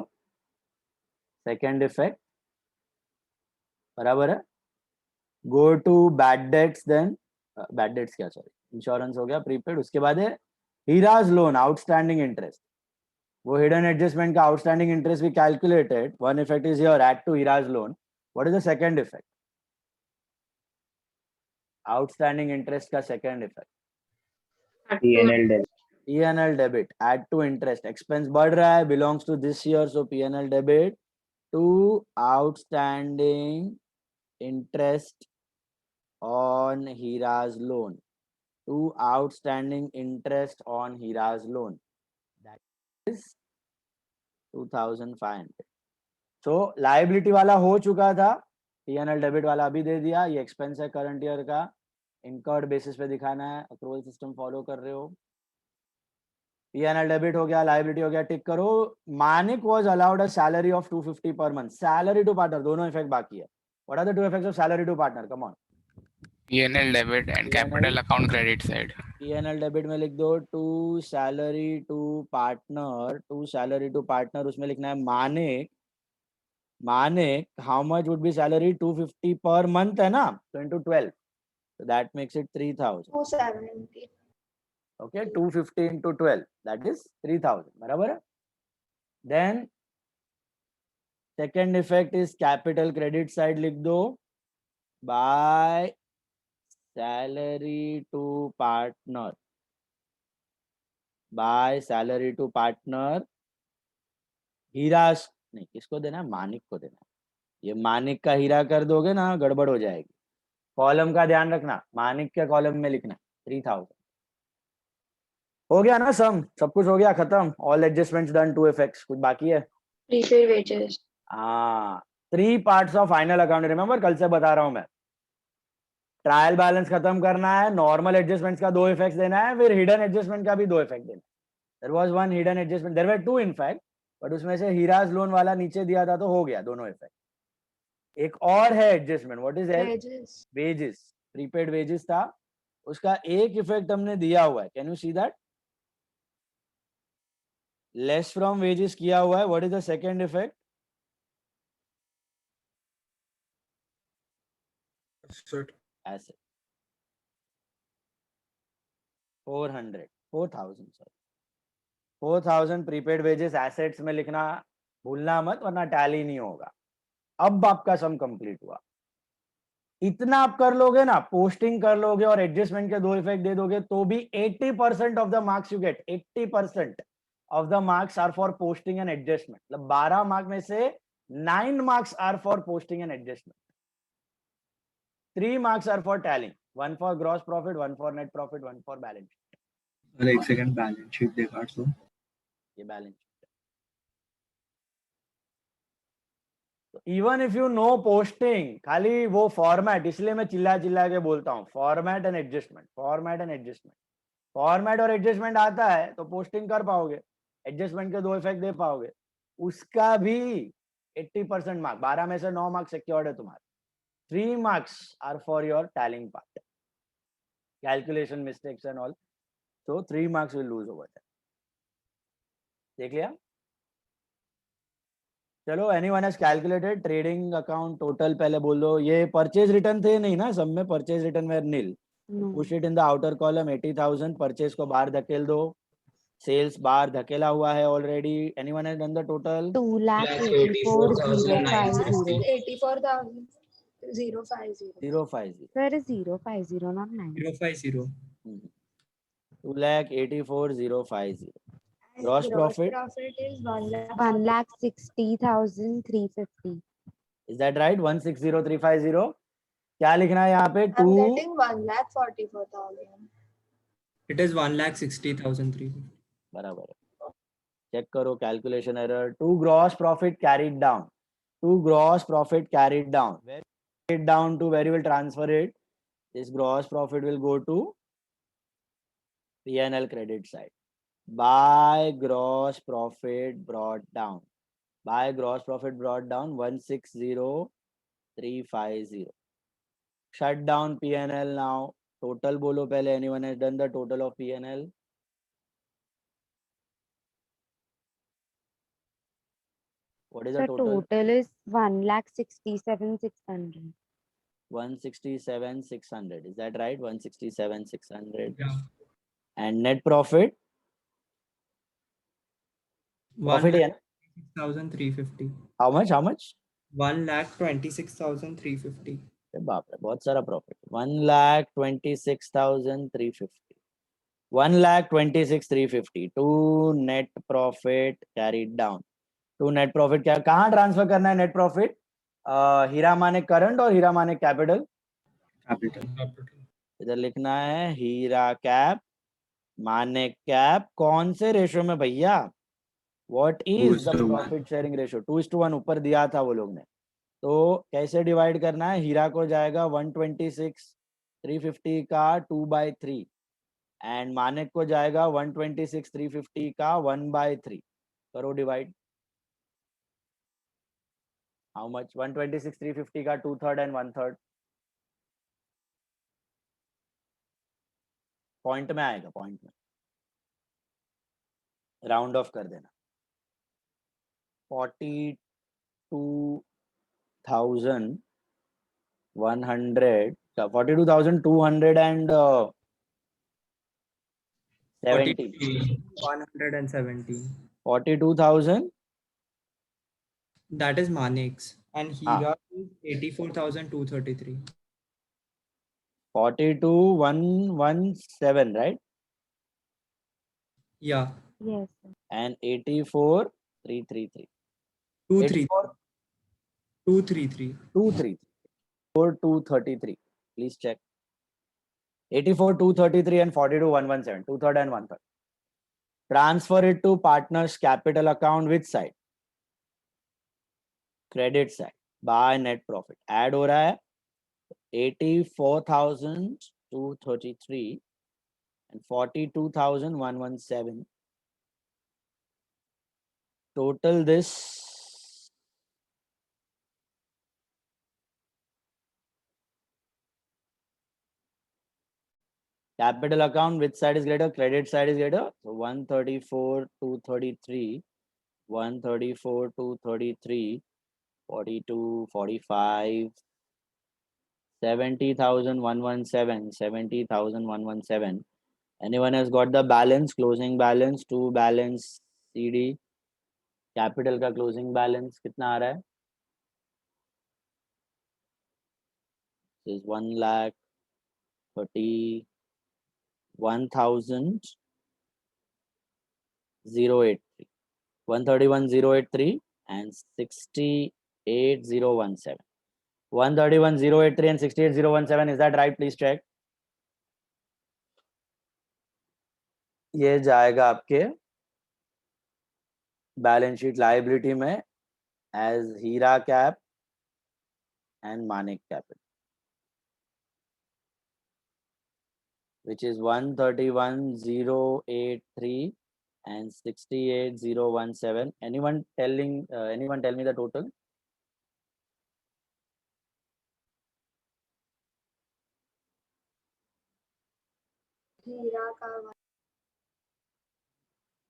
Second effect बराबर है. Go to bad debts, then bad debts क्या, sorry, insurance हो गया, prepaid. उसके बाद है Hira's loan, outstanding interest. वो hidden adjustment का outstanding interest we calculated. One effect is here, add to Hira's loan. What is the second effect? Outstanding interest का second effect. P&L debit. P&L debit, add to interest. Expense बढ़ रहा है, belongs to this year, so P&L debit to outstanding interest on Hira's loan. To outstanding interest on Hira's loan. That is 2500. So liability वाला हो चुका था, P&L debit वाला अभी दे दिया. ये expense है current year का, incurred basis पे दिखाना है. Accrual system follow कर रहे हो. P&L debit हो गया, liability हो गया, टिक करो. Manik was allowed a salary of 250 per month. Salary to partner, दोनों effect बाकी है. What are the two effects of salary to partner? Come on. P&L debit and capital account credit side. P&L debit में लिख दो to salary to partner. To salary to partner उसमें लिखना है Manik. Manik, how much would be salary? 250 per month है ना? So into 12. So that makes it 3000. 270. Okay, 250 into 12. That is 3000. बराबर है? Then second effect is capital credit side लिख दो. By salary to partner. By salary to partner. हीरास नहीं, किसको देना है? मानिक को देना है. ये मानिक का हीरा कर दोगे ना, गड़बड़ हो जाएगी. कॉलम का ध्यान रखना, मानिक के कॉलम में लिखना 3000. हो गया ना सम, सब कुछ हो गया, खत्म. All adjustments done, two effects. कुछ बाकी है? Prepaid wages. हाँ, 3 parts of final account. Remember कल से बता रहा हूं मैं. ट्रायल बैलेंस खत्म करना है, नॉर्मल एडजस्टमेंट्स का 2 इफेक्ट्स देना है, फिर हिडन एडजस्टमेंट का भी 2 इफेक्ट देना है. There was one hidden adjustment, there were 2 in fact, but उसमें से हीराज लोन वाला नीचे दिया था तो हो गया दोनों इफेक्ट. एक और है adjustment. What is that? Wages. Wages. Prepaid wages था, उसका एक इफेक्ट हमने दिया हुआ है. Can you see that? Less from wages किया हुआ है. What is the second effect? Asset. Asset. 4000 sorry, 4000 prepaid wages assets में लिखना भूलना मत, वरना टैली नहीं होगा. अब आपका सम कंप्लीट हुआ. इतना आप कर लोगे ना, पोस्टिंग कर लोगे और एडजस्टमेंट के 2 इफेक्ट दे दोगे, तो भी 80% of the marks you get. 80% of the marks are for posting and adjustment. मतलब 12 मार्क्स में से 9 marks are for posting and adjustment. 3 marks are for tallying. 1 for gross profit, 1 for net profit, 1 for balance sheet. और एक second balance sheet दिखा दो. ये balance sheet. तो even if you know posting, खाली वो फॉर्मेट, इसलिए मैं चिल्ला चिल्ला के बोलता हूँ, format and adjustment, format and adjustment. Format और एडजस्टमेंट आता है तो पोस्टिंग कर पाओगे, एडजस्टमेंट के 2 इफेक्ट दे पाओगे. उसका भी 80% मार्क, 12 में से 9 मार्क्स सिक्योर्ड है तुम्हारे. 3 marks are for your tallying part, calculation mistakes and all. So 3 marks will lose over there. देख लिया? चलो, anyone has calculated trading account total? पहले बोल दो. ये परचेज रिटर्न थे नहीं ना, सब में purchase return were nil. Push it in the outer column. 80,000 purchase को बाहर धकेल दो. सेल्स बाहर धकेला हुआ है already. Anyone has done the total? 2,84,050. 84,000. 050. 050. Sir, is 050, not 9. 050. 2,84,050. And Gross profit, profit is 1,60,350. is that right? 1,60,350. क्या लिखना है यहाँ पे? I'm 2 getting 1,44,000. It is 1,60,350. बराबर है. Check करो calculation error. 2 gross profit carried down. 2 gross profit carried down. Where it down to, where you will transfer it? This gross profit will go to P&L credit side. By gross profit brought down. By gross profit brought down 160,350. Shut down P&L now. Total bolo pehle. Anyone has done the total of P&L? What is the The total? total is 1,67,600. 167,600. Is that right? 167,600. Yeah. And net profit? Profit है ना? 1,26,350. How much? How much? 1,26,350. अरे बाप रे, बहुत सारा profit. 1,26,350. 1,26,350 to net profit carried down. To net profit क्या कहाँ transfer करना है? नेट प्रॉफिट हीरा मानिक करंट और हीरा मानिक कैपिटल. इधर लिखना है हीरा कैप मानिक कैप. कौन से रेशियो में भैया? What is the profit sharing ratio? 2:1 ऊपर दिया था वो लोग ने. तो कैसे डिवाइड करना है? हीरा को जाएगा 126,350 का 2/3 एंड मानिक को जाएगा 126,350 का 1/3. करो डिवाइड. How much? 126,350 का 2/3 एंड 1/3. पॉइंट में आएगा, पॉइंट में राउंड ऑफ कर देना. 42,100 42,270. 170. 42,000. That is Manik's. And Hira is 84,233. 42,117, right? Yeah. Yes, sir. And 84,333. 233. 233. 233. Please check. 84,233 and 42,117. 2/3 and 1/3. Transfer it to partner's capital account. Which side? Credit side. By net profit. Add हो रहा है 84,233 and 42,117. Total this capital account, which side is greater? Credit side is greater. So 134,233, 134,233, 42, 45, 70,117, 70,117. Anyone has got the balance, closing balance, to balance CD? Capital का closing balance कितना आ रहा है? Is 1,31,083. 131,083 and 68,017. 131,083 and 68,017. Is that right? Please check. ये जाएगा आपके balance sheet liability में as Hira cap and Manik capital, which is 131,083 and 68,017. Anyone tell me the total? Hira ka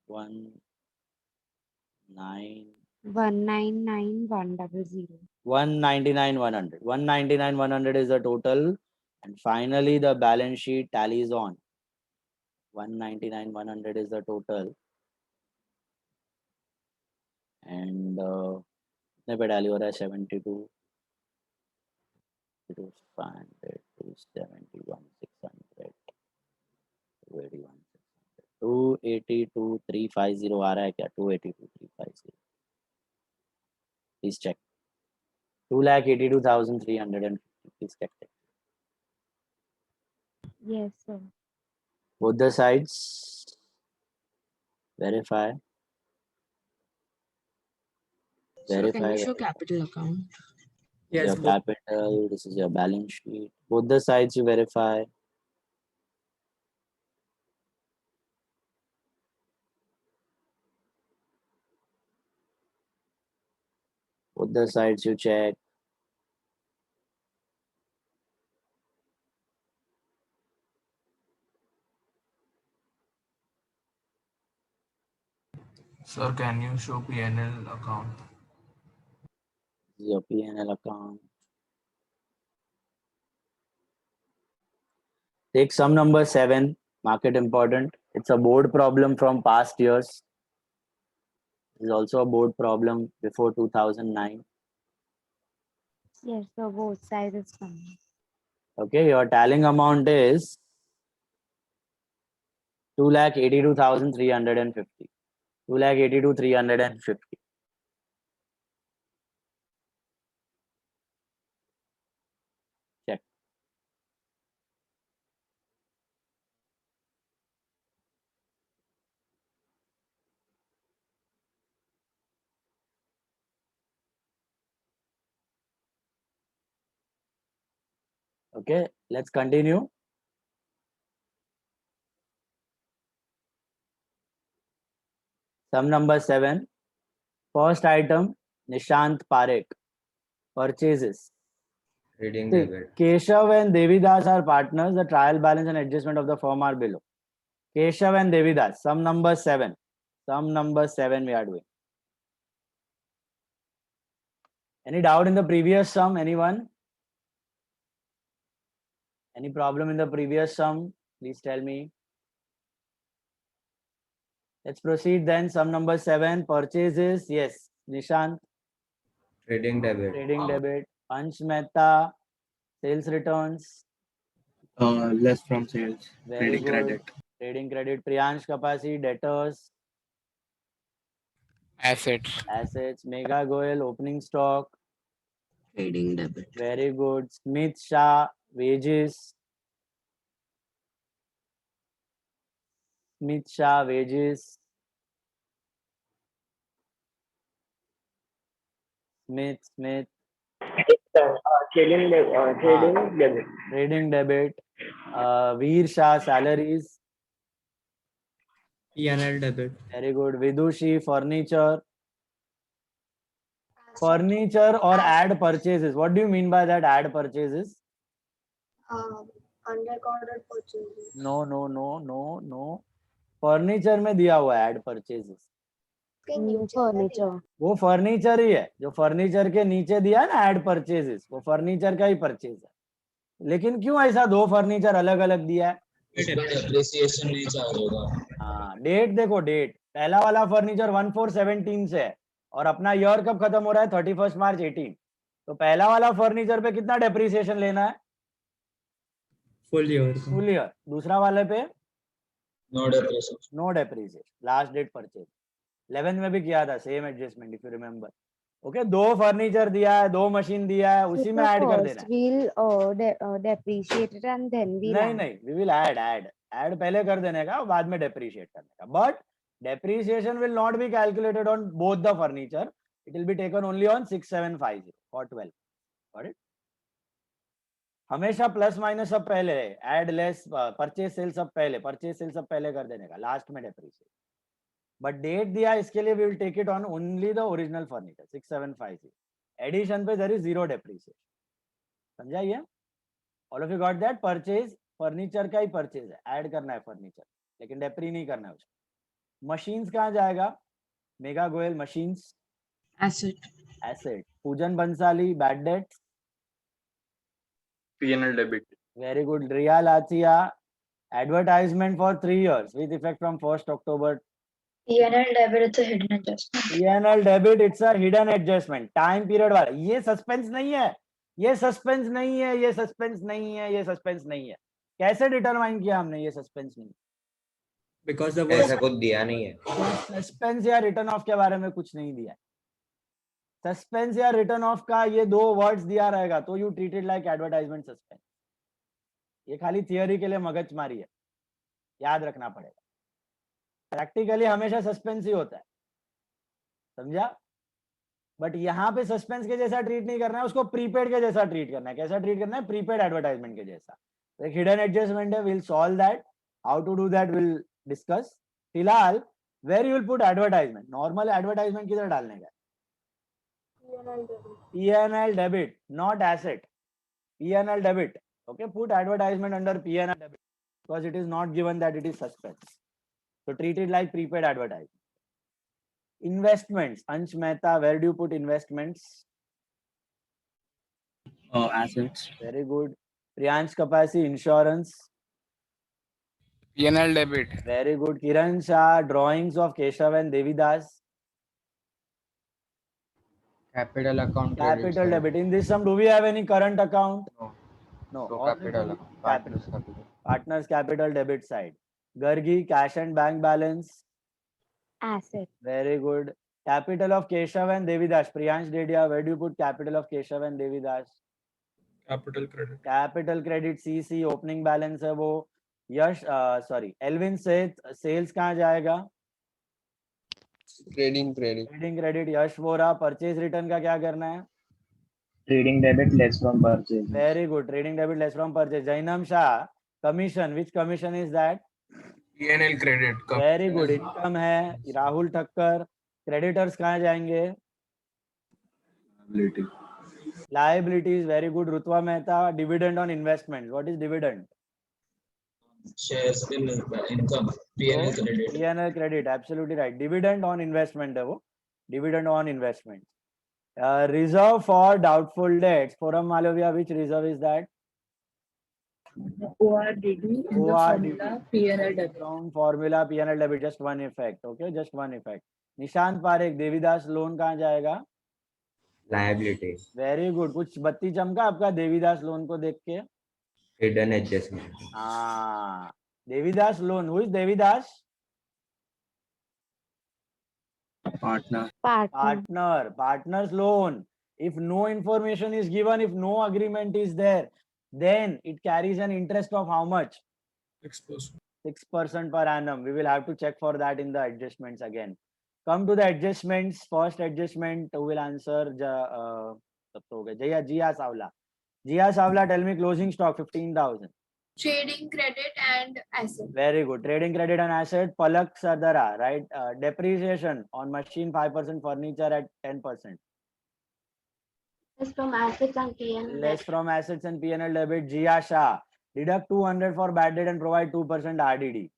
199,100. 199,100. 199,100 is the total, and finally the balance sheet tallies on 199,100 is the total, and कितने पे tally हो रहा है? 72, 500, 271, 600, 281, 282,350 आ रहा है क्या? 282,350, please check. 2,82,350, please check it. Yes, sir. Both the sides. Verify. Sir, can Verify. you show capital account? This is Yes, your capital. This is your balance sheet. Both the sides you verify. Both the sides you check. Sir, can you show P&L account? This is your P&L account. Take sum number 7. Mark it important. It's a board problem from past years. This is also a board problem before 2009. Yes, sir. Both sides is fine. Okay, your tallying amount is 2,82,350. 2,82,350. Check. Okay, let's continue. Sum number 7. First item, Nishant Parekh. Purchases. Trading See, debit. Keshav and Devidas are partners. The trial balance and adjustment of the firm are below. Keshav and Devidas, sum number 7. Sum number 7 we are doing. Any doubt in the previous sum? Anyone? Any problem in the previous sum? Please tell me. Let's proceed then. Sum number 7, purchases. Yes, Nishant. Trading debit. Trading debit. Ansh Mehta, sales returns. Less from sales. Very Trading good. credit. Trading credit. Priyansh Kapasi, debtors. Assets. Assets. Megha Goel, opening stock. Trading debit. Very good. Smith Shah, wages. Smith Shah, wages. Smith. Trading debit. Trading debit. Veer Shah, salaries. P&L debit. Very good. Vidushi, furniture. Furniture or add purchases. What do you mean by that? Add purchases? Unrecorded purchases. No. Furniture में दिया हुआ है add purchases. New furniture. वो furniture ही है. जो furniture के नीचे दिया है ना एड परचेजेस, वो फर्नीचर का ही परचेज है. लेकिन क्यों ऐसा दो फर्नीचर अलग अलग दिया है? डेप्रिसिएशन नहीं चार्ज होगा. हाँ, डेट देखो. डेट पहला वाला फर्नीचर 14/17 से है और अपना ईयर कब खत्म हो रहा है? 31 मार्च 18. तो पहला वाला फर्नीचर पे कितना डेप्रिसिएशन लेना है? Full year. Full year. दूसरा वाले पे no depreciation. No depreciation. Last date purchase. 11 में भी किया था same adjustment if you remember. Okay, दो फर्नीचर दिया है, दो मशीन दिया है, उसी में ऐड कर देना है. We'll depreciate it and then we'll नहीं, we will add पहले कर देने का, बाद में डेप्रिशिएट करने का. But depreciation will not be calculated on both the furniture. It will be taken only on 6750 or 12. Got it? हमेशा प्लस माइनस सब पहले, एड लेस परचेज सेल सब पहले, परचेज सेल सब पहले कर देने का, लास्ट में डेप्रिशिएट. बट डेट दिया इसके लिए we will take it on only the original furniture 6750. Addition पे देयर इज जीरो डेप्रिशिएशन. समझा ये? All of you got that? Purchase furniture का ही परचेज है, ऐड करना है फर्नीचर, लेकिन डेप्री नहीं करना है उसको. मशीन्स कहाँ जाएगा? Megha Goyal machines. Asset. Pujan Bansali, bad debts. P&L debit. Very good. Riya Latia, advertisement for 3 years with effect from 1st October. P&L debit, it's a hidden adjustment. P&L debit, it's a hidden adjustment. Time period वाला. ये suspense नहीं है. ये suspense नहीं है. कैसे determine किया हमने ये सस्पेंस नहीं? because the word ऐसा कुछ दिया नहीं है. सस्पेंस या रिटर्न ऑफ के बारे में कुछ नहीं दिया है. सस्पेंस या रिटर्न ऑफ का ये दो वर्ड्स दिया रहेगा तो you treated like advertisement suspense. ये खाली थियोरी के लिए मगजमारी है, याद रखना पड़ेगा. प्रैक्टिकली हमेशा सस्पेंस ही होता है, समझा. बट यहाँ पे सस्पेंस के जैसा ट्रीट नहीं करना है, उसको प्रीपेड के जैसा ट्रीट करना है. कैसा ट्रीट करना है? प्रीपेड एडवर्टाइजमेंट के जैसा. एक हिडन एडजस्टमेंट है, will solve that. How to do that will discuss. फिलहाल where you will put advertisement. Normal advertisement किधर डालने का? P&L debit, not asset. P&L debit. Okay, put advertisement under P&L debit because it is not given that it is suspense. So treat it like prepaid advertisement. Investments. Ansh Mehta, where do you put investments? Assets. Very good. Priyansh Kapasi, insurance. P&L debit. Very good. Kiran Shah, drawings of Keshav and Devidas. Capital account. credit Capital side. debit. In this sum, do we have any current account? No. No. So All capital. the Partners capital. Partners capital debit side. Gargi, cash and bank balance. Asset. Very good. Capital of Keshav and Devidas. Priyansh Dedia, where do you put capital of Keshav and Devidas? Capital credit. Capital credit CC, opening balance है वो. Yash sorry Elvin Seth, sales कहाँ जाएगा? Trading credit. Trading credit. Yash Vora, purchase return का क्या करना है? Trading debit less from purchase. Very good. Trading debit less from purchase. Jainam Shah, commission. Which commission is that? P&L credit. Very good. Income है. Rahul Thakkar, creditors कहाँ जाएंगे? Liabilities. Very good. Rutva Mehta, dividend on investment. What is dividend? shares पे मिलता है income P&L credit. P&L credit. Absolutely right. Dividend on investment है वो. Dividend on investment. Reserve for doubtful debts. Forum Malavia, which reserve is that? ORDD in the formula P&L debit. From formula P&L debit. Just one effect. Okay, just one effect. Nishant Parekh, Devidas loan कहाँ जाएगा? Liability. Very good. कुछ बत्ती चमका आपका Devidas loan को देख के? Hidden adjustment. हाँ, Devidas loan. Who is Devidas? Partner. Partner. Partner's loan. If no information is given, if no agreement is there, then it carries an interest of how much? 6%. 6% per annum. We will have to check for that in the adjustments again. Come to the adjustments. First adjustment, who will answer? Jia Savla. Jia Savla, tell me closing stock 15,000. Trading credit and asset. Very good. Trading credit and asset. Palak Sardara, right? Depreciation on machine 5%, furniture at 10%. Less from assets and P&L. Less from assets and P&L debit. Jia Shah, deduct 200 for bad debt and provide 2% RDD.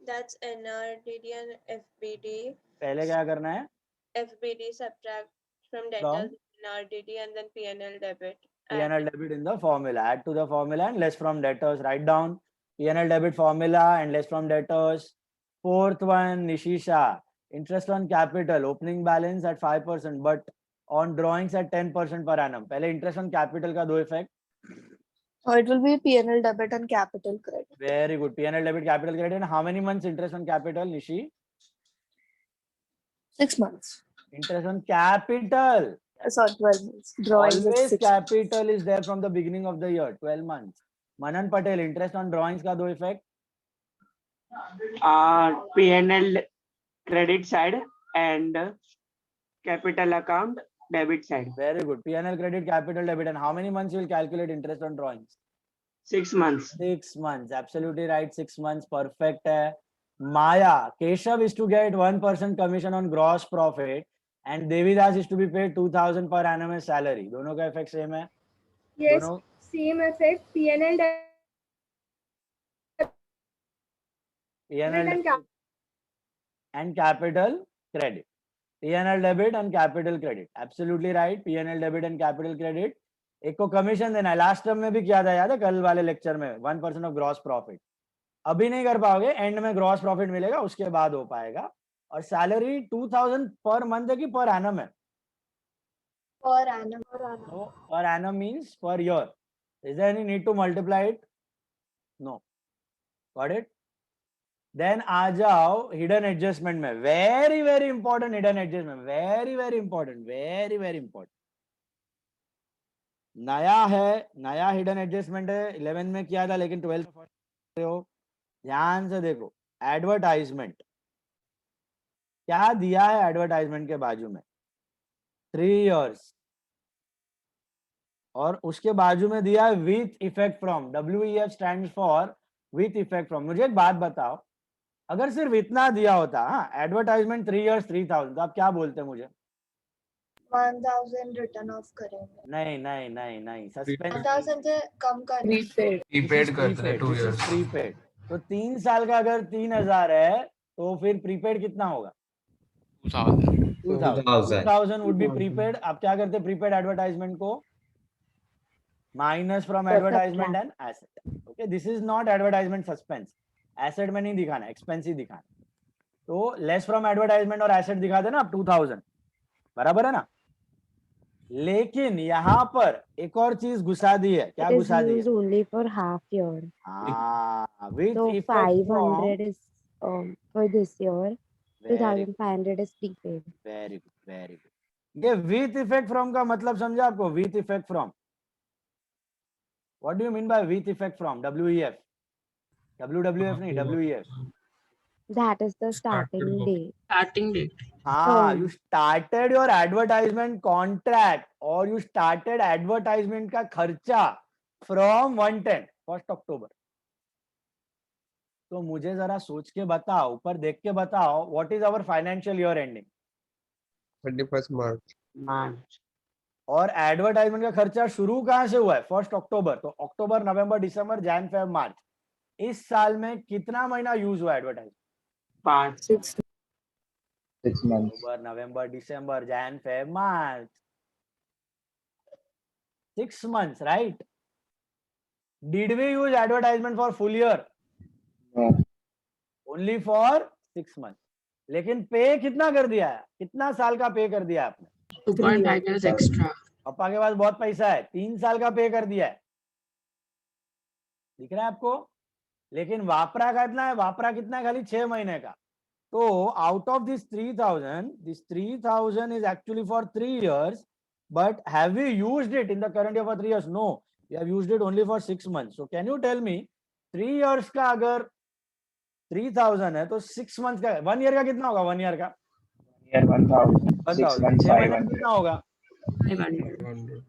That's NRDD and FBD. पहले क्या करना है? FBD subtract from debtors NRDD and then P&L debit. P&L debit in the formula. Add to the formula and less from debtors. Write down P&L debit formula and less from debtors. Fourth one, Nishisha. Interest on capital. Opening balance at 5%, but on drawings at 10% per annum. पहले interest on capital का दो effect. It will be P&L debit and capital credit. Very good. P&L debit, capital credit. And how many months interest on capital, Nishi? 6 months. Interest on capital. Sorry, 12 months. Drawings is Always 6 capital is there from the beginning of the year. 12 months. Manan Patel, interest on drawings का दो effect. P&L credit side and capital account debit side. Very good. P&L credit, capital debit. And how many months you will calculate interest on drawings? 6 months. 6 months. Absolutely right. 6 months. Perfect है. Maya, Keshav is to get 1% commission on gross profit and Devidas is to be paid 2,000 per annum as salary. दोनों का effect same है? Yes, दोनों same effect. P&L debit P&L debit and capital credit. P&L debit and capital credit. Absolutely right. P&L debit and capital credit. एक को commission देना है. Last term में भी किया था, याद है कल वाले लेक्चर में? 1% ऑफ ग्रॉस प्रॉफिट. अभी नहीं कर पाओगे, एंड में ग्रॉस प्रॉफिट मिलेगा, उसके बाद हो पाएगा. और सैलरी 2,000 पर मंथ है कि पर एनम है? per annum. So per annum means per year. Is there any need to multiply it? No. Got it? Then आ जाओ हिडन एडजस्टमेंट में, very very important hidden adjustment, very very important, very very important, नया है, नया hidden adjustment है, 11 में किया था लेकिन 12 में हो, ध्यान से देखो, एडवर्टाइजमेंट क्या दिया है एडवर्टाइजमेंट के बाजू में, 3 years, और उसके बाजू में दिया है with effect from, WEF stands for with effect from. मुझे एक बात बताओ, अगर सिर्फ इतना दिया होता, हाँ, एडवर्टाइजमेंट 3 years 3000, तो आप क्या बोलते मुझे? 1000 रिटर्न ऑफ करेंगे। नहीं नहीं नहीं नहीं, सस्पेंस 1000 से कम करेंगे। प्रीपेड करते हैं 2 years। प्रीपेड, तो 3 साल का अगर 3000 है तो फिर प्रीपेड कितना होगा? 2000 वुड बी प्रीपेड। आप क्या करते प्रीपेड एडवर्टाइजमेंट को? Minus from advertisement and asset. Okay, this is not advertisement suspense, asset में नहीं दिखाना, एक्सपेंस ही दिखाना। तो लेस फ्रॉम एडवर्टाइजमेंट और एसेट दिखा देना आप 2000, बराबर है ना? लेकिन यहाँ पर एक और चीज घुसा दी है, क्या घुसा दी है? only for half year. With So effect 500 is for this year. Very 2500 is prepaid. Very good, very good. ये विथ इफेक्ट फ्रॉम का मतलब समझा आपको? With effect from, what do you mean by with effect from? WEF, WWF नहीं, WEF। That is the starting date. Starting date. हाँ, you started your advertisement contract और you started advertisement का खर्चा from 110 1st October। तो मुझे जरा सोच के बताओ, ऊपर देख के बताओ, what is our financial year ending? 31st March। और एडवर्टाइजमेंट का खर्चा शुरू कहां से हुआ है? 1st October। तो अक्टूबर, नवंबर, दिसंबर, जैन, फेब, मार्च, इस साल में कितना महीना यूज हुआ advertisement? 6 months। October, November, December, Jan, Feb, March, 6 months, right? Did we use advertisement for full year? No। Only for 6 months। लेकिन पे कितना कर दिया है? कितना साल का पे कर दिया है आपने? 2.5 years extra. पापा के पास बहुत पैसा है, 3 साल का पे कर दिया है, दिख रहा है आपको? लेकिन वापरा कितना है? वापरा कितना है? खाली 6 महीने का। तो out of this 3000, this 3000 is actually for 3 years, but have we used it in the current year for 3 years? No, we have used it only for 6 months. So can you tell me 3 years का अगर 3000 है तो 6 months का, 1 year का कितना होगा? 1 year का 6 months 500। कितना होगा? 500.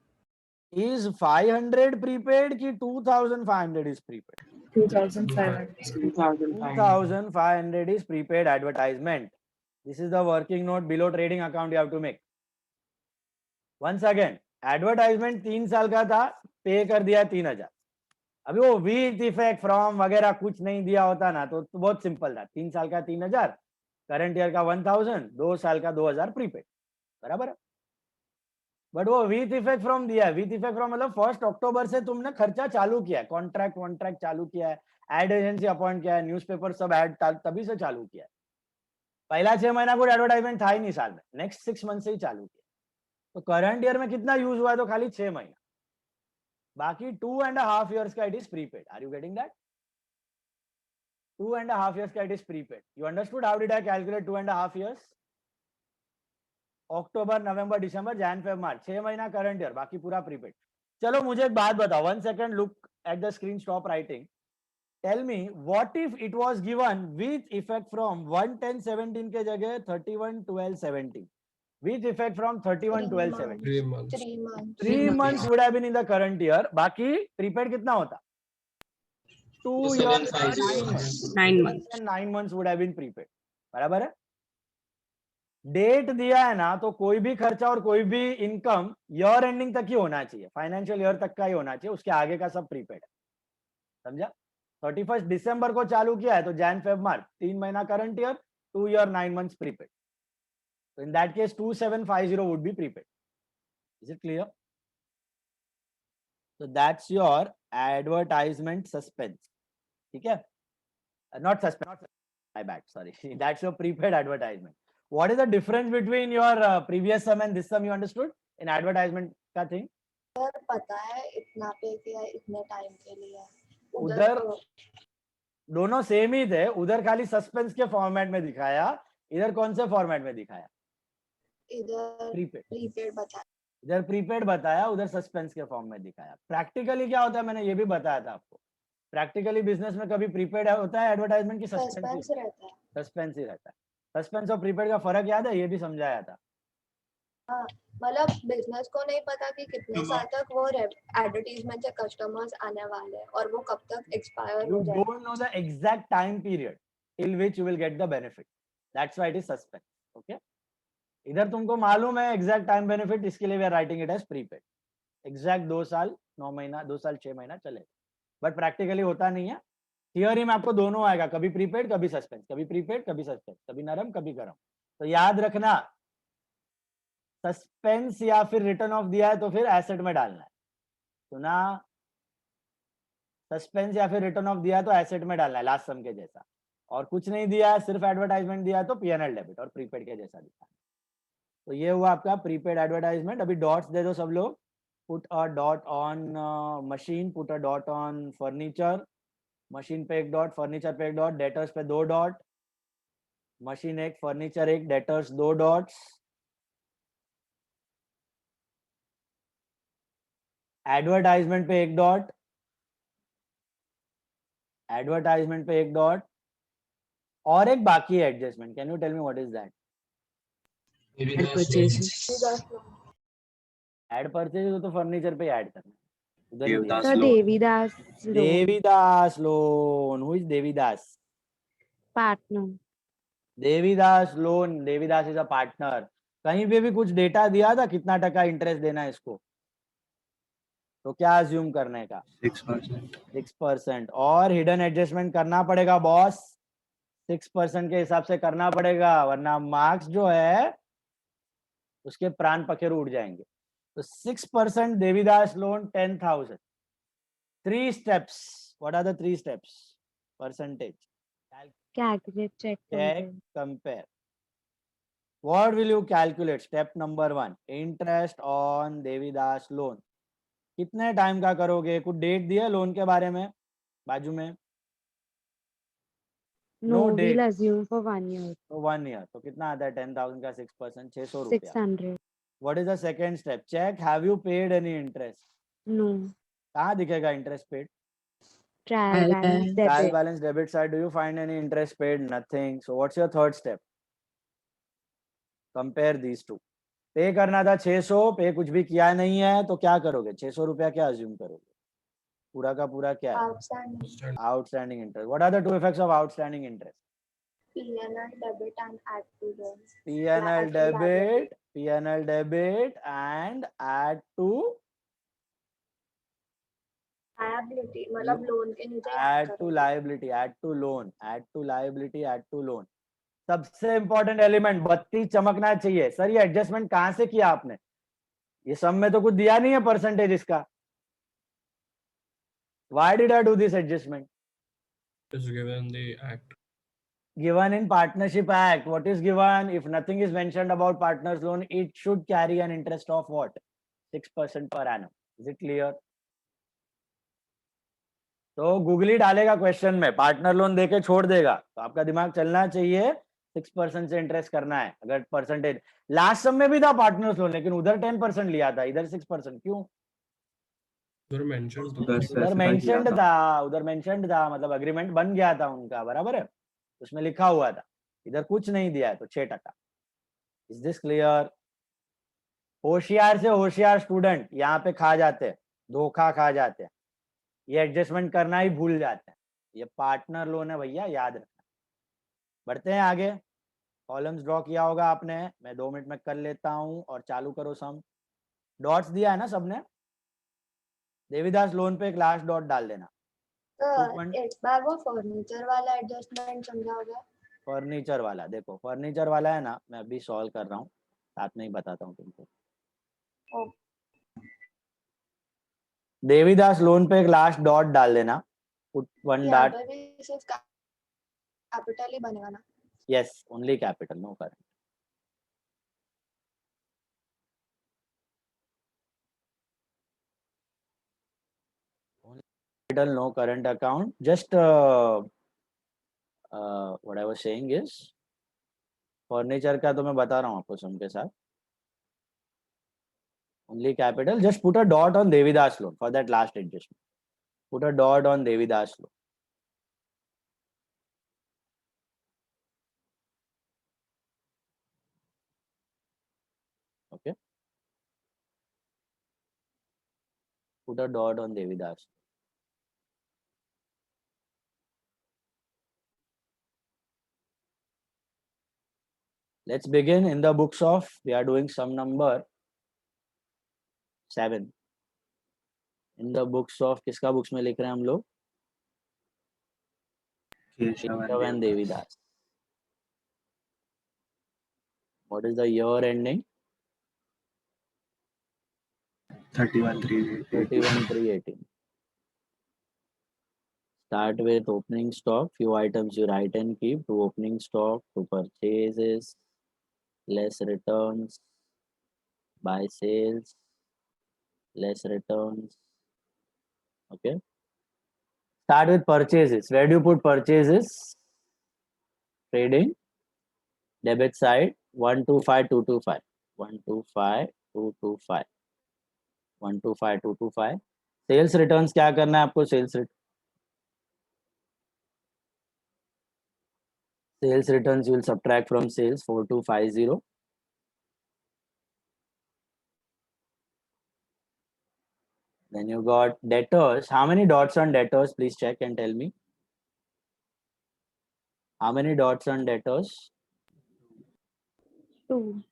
Is 500 prepaid कि 2500 is prepaid? 2500. 2500 is prepaid advertisement. This is the working note below trading account you have to make. Once again, advertisement 3 साल का था, पे कर दिया 3000। अभी वो विथ इफेक्ट फ्रॉम वगैरह कुछ नहीं दिया होता ना तो बहुत सिंपल था, 3 साल का 3000, करंट ईयर का 1000, 2 साल का 2000 प्रीपेड, बराबर है? बट वो विथ इफेक्ट फ्रॉम दिया है। विथ इफेक्ट फ्रॉम मतलब 1st October से तुमने खर्चा चालू किया है, कॉन्ट्रैक्ट चालू किया है, एड एजेंसी अपॉइंट किया है, न्यूज़पेपर सब एड तभी से चालू किया है। पहला 6 महीना कोई एडवर्टाइजमेंट था ही नहीं साल में, नेक्स्ट 6 मंथ से ही चालू किया। तो करंट ईयर में कितना यूज हुआ है? तो खाली 6 महीना, बाकी 2.5 years का it is prepaid. Are you getting that? 2.5 years का it is prepaid. You understood how did I calculate 2.5 years? October, November, December, Jan, Feb, March, 6 महीना करंट ईयर, बाकी पूरा प्रीपेड। चलो मुझे एक बात बताओ, 1 second, look at the screen, stop writing, tell me what if it was given with effect from 1/10/17 के जगह 31/12/17, with effect from 31/12/17? 3 months। 3 months. 3 months would have been in the current year, बाकी prepaid कितना होता? 2 years 9 months. and 9 months would have been prepaid, बराबर है? Date दिया है ना, तो कोई भी खर्चा और कोई भी इनकम ईयर एंडिंग तक ही होना चाहिए, फाइनेंशियल ईयर तक का ही होना चाहिए, उसके आगे का सब प्रीपेड है, समझा? 31st December को चालू किया है तो जैन, फेब, मार्च, 3 महीना current year, 2 year 9 months prepaid. So in that case 2750 would be prepaid. Is it clear? So that's your advertisement suspense. ठीक है? Not suspense, my bad, sorry. That's your prepaid advertisement. What is the difference between your previous sum and this sum? You understood in advertisement का thing? Sir पता है इतना पे किया है, इतने टाइम के लिए। उधर दोनों सेम ही थे, उधर खाली सस्पेंस के फॉर्मेट में दिखाया, इधर कौन से फॉर्मेट में दिखाया? इधर प्रीपेड। प्रीपेड बता इधर प्रीपेड बताया, उधर सस्पेंस के फॉर्म में दिखाया। प्रैक्टिकली क्या होता है मैंने ये भी बताया था आपको। प्रैक्टिकली बिजनेस में कभी प्रीपेड होता है एडवर्टाइजमेंट की सस्पेंस रहता है। सस्पेंस ही रहता है। सस्पेंस और प्रीपेड का फर्क याद है? ये भी समझाया था। हाँ, मतलब बिजनेस को नहीं पता कि कितने साल तक वो एडवर्टीजमेंट से कस्टमर्स आने वाले हैं और वो कब तक एक्सपायर You हो जाए। don't know the exact time period till which you will get the benefit. That's why it is suspense. Okay? इधर तुमको मालूम है एग्जैक्ट टाइम बेनिफिट, इसके लिए we are writing it as prepaid. Exact 2 साल 9 महीना, 2 साल 6 महीना चलेगा, बट प्रैक्टिकली होता नहीं है। थियोरी में आपको दोनों आएगा, कभी प्रीपेड कभी सस्पेंस, कभी प्रीपेड कभी सस्पेंस, कभी नरम कभी गरम। तो याद रखना, सस्पेंस या फिर रिटर्न ऑफ दिया है तो फिर एसेट में डालना है। सुना? सस्पेंस या फिर रिटर्न ऑफ दिया है तो एसेट में डालना है, लास्ट सम के जैसा। और कुछ नहीं दिया है, सिर्फ एडवर्टाइजमेंट दिया है तो पीएनएल डेबिट और प्रीपेड के जैसा दिखा। तो ये हुआ आपका प्रीपेड एडवर्टाइजमेंट। अभी डॉट्स दे दो सब लोग। Put a dot on machine, put a dot on furniture. Machine पे एक डॉट, फर्नीचर पे एक डॉट, डेटर्स पे 2 dot. Machine 1, furniture 1, debtors 2 dots. Advertisement पे 1 डॉट, एडवर्टाइजमेंट पे 1 डॉट, और एक बाकी है adjustment. Can you tell me what is that? Add purchase तो फर्नीचर पे ऐड करना है, उधर ही दिया है। Devidas loan Devidas loan. Who is Devidas? Partner. Devidas loan, Devidas is a partner. कहीं पे भी कुछ डेटा दिया था कितना टका इंटरेस्ट देना है इसको, तो क्या अज्यूम करने का? 6%। और हिडन एडजस्टमेंट करना पड़ेगा बॉस, 6% के हिसाब से करना पड़ेगा, वरना मार्क्स जो है उसके प्राण पखेरु उड़ जाएंगे। तो 6% Devidas loan 10,000। 3 steps. What are the 3 steps? Percentage. Calculate, check, Check, compare. What will you calculate? Step number 1. Interest on Devidas loan. कितने टाइम का करोगे? कुछ डेट दिया लोन के बारे में बाजू में? No, No date. we'll assume for 1 year. तो 1 year। तो कितना आता है 10,000 का 6%? 600 रुपया। 600. What is the second step? Check, have you paid any interest? No. कहाँ दिखेगा interest paid? Trial balance Trial debit. balance debit side. Do you find any interest paid? Nothing. So what's your third step? Compare these two. पे करना था 600, पे कुछ भी किया नहीं है तो क्या करोगे? 600 रुपया क्या अज्यूम करोगे? पूरा का पूरा क्या है? Outstanding interest. What are the 2 effects of outstanding interest? PNL debit and add to loan. PNL debit, PNL debit and add to liability, मतलब लोन के नीचे add to liability, add to loan, add to liability, add to loan. सबसे important element, बत्ती चमकना चाहिए। Sir ये adjustment कहां से किया आपने? ये सम में तो कुछ दिया नहीं है परसेंटेज इसका। Why did I do this adjustment? Is given the act. Given in partnership act. What is given? If nothing is mentioned about partners loan, it should carry an interest of what? 6% per annum. Is it clear? तो googly डालेगा question में, partner loan देके छोड़ देगा, तो आपका दिमाग चलना चाहिए 6% से इंटरेस्ट करना है। अगर परसेंटेज लास्ट सम में भी था पार्टनर्स लोन, लेकिन उधर 10% लिया था, इधर 6%, क्यों? उधर मेंशन्ड था, मतलब अग्रीमेंट बन गया था उनका, बराबर है, उसमें लिखा हुआ था। इधर कुछ नहीं दिया है तो 6%। Is this clear? होशियार से होशियार स्टूडेंट यहाँ पे खा जाते हैं, धोखा खा जाते हैं, ये एडजस्टमेंट करना ही भूल जाते हैं। ये पार्टनर लोन है भैया, याद रखना। बढ़ते हैं आगे। कॉलम्स ड्रॉ किया होगा आपने, मैं 2 मिनट में कर लेता हूं और चालू करो सम। डॉट्स दिया है ना सबने? देवीदास लोन पे एक लास्ट डॉट डाल देना। एक बार वो फर्नीचर वाला एडजस्टमेंट समझाओगे? फर्नीचर वाला देखो, फर्नीचर वाला है ना, मैं अभी सॉल्व कर रहा हूँ, साथ में ही बताता हूँ तुमको। देवीदास लोन पे एक लास्ट डॉट डाल देना, पुट 1 डॉट। कैपिटल ही बनेगा ना? Yes, only capital, no current. Capital, no current account, just what I was saying is furniture का तो मैं बता रहा हूँ आपको सम के साथ. Only capital. Just put a dot on Devidas loan for that last adjustment. Put a dot on Devidas loan. Okay. Put a dot on Devidas. Let's begin in the books of, we are doing sum number 7. In the books of, किसका books में लिख रहे हैं हम लोग? Keshav and Devidas. What is the year ending? 31/3/18. Start with opening stock. Few items you write and keep. To opening stock, to purchases, less returns, buy sales, less returns. Okay. Start with purchases. Where do you put purchases? Trading. Debit side 125,225. 125,225. 125,225. Sales returns क्या करना है आपको? Sales returns you will subtract from sales 4250. Then you got debtors. How many dots on debtors? Please check and tell me. How many dots on debtors? 2.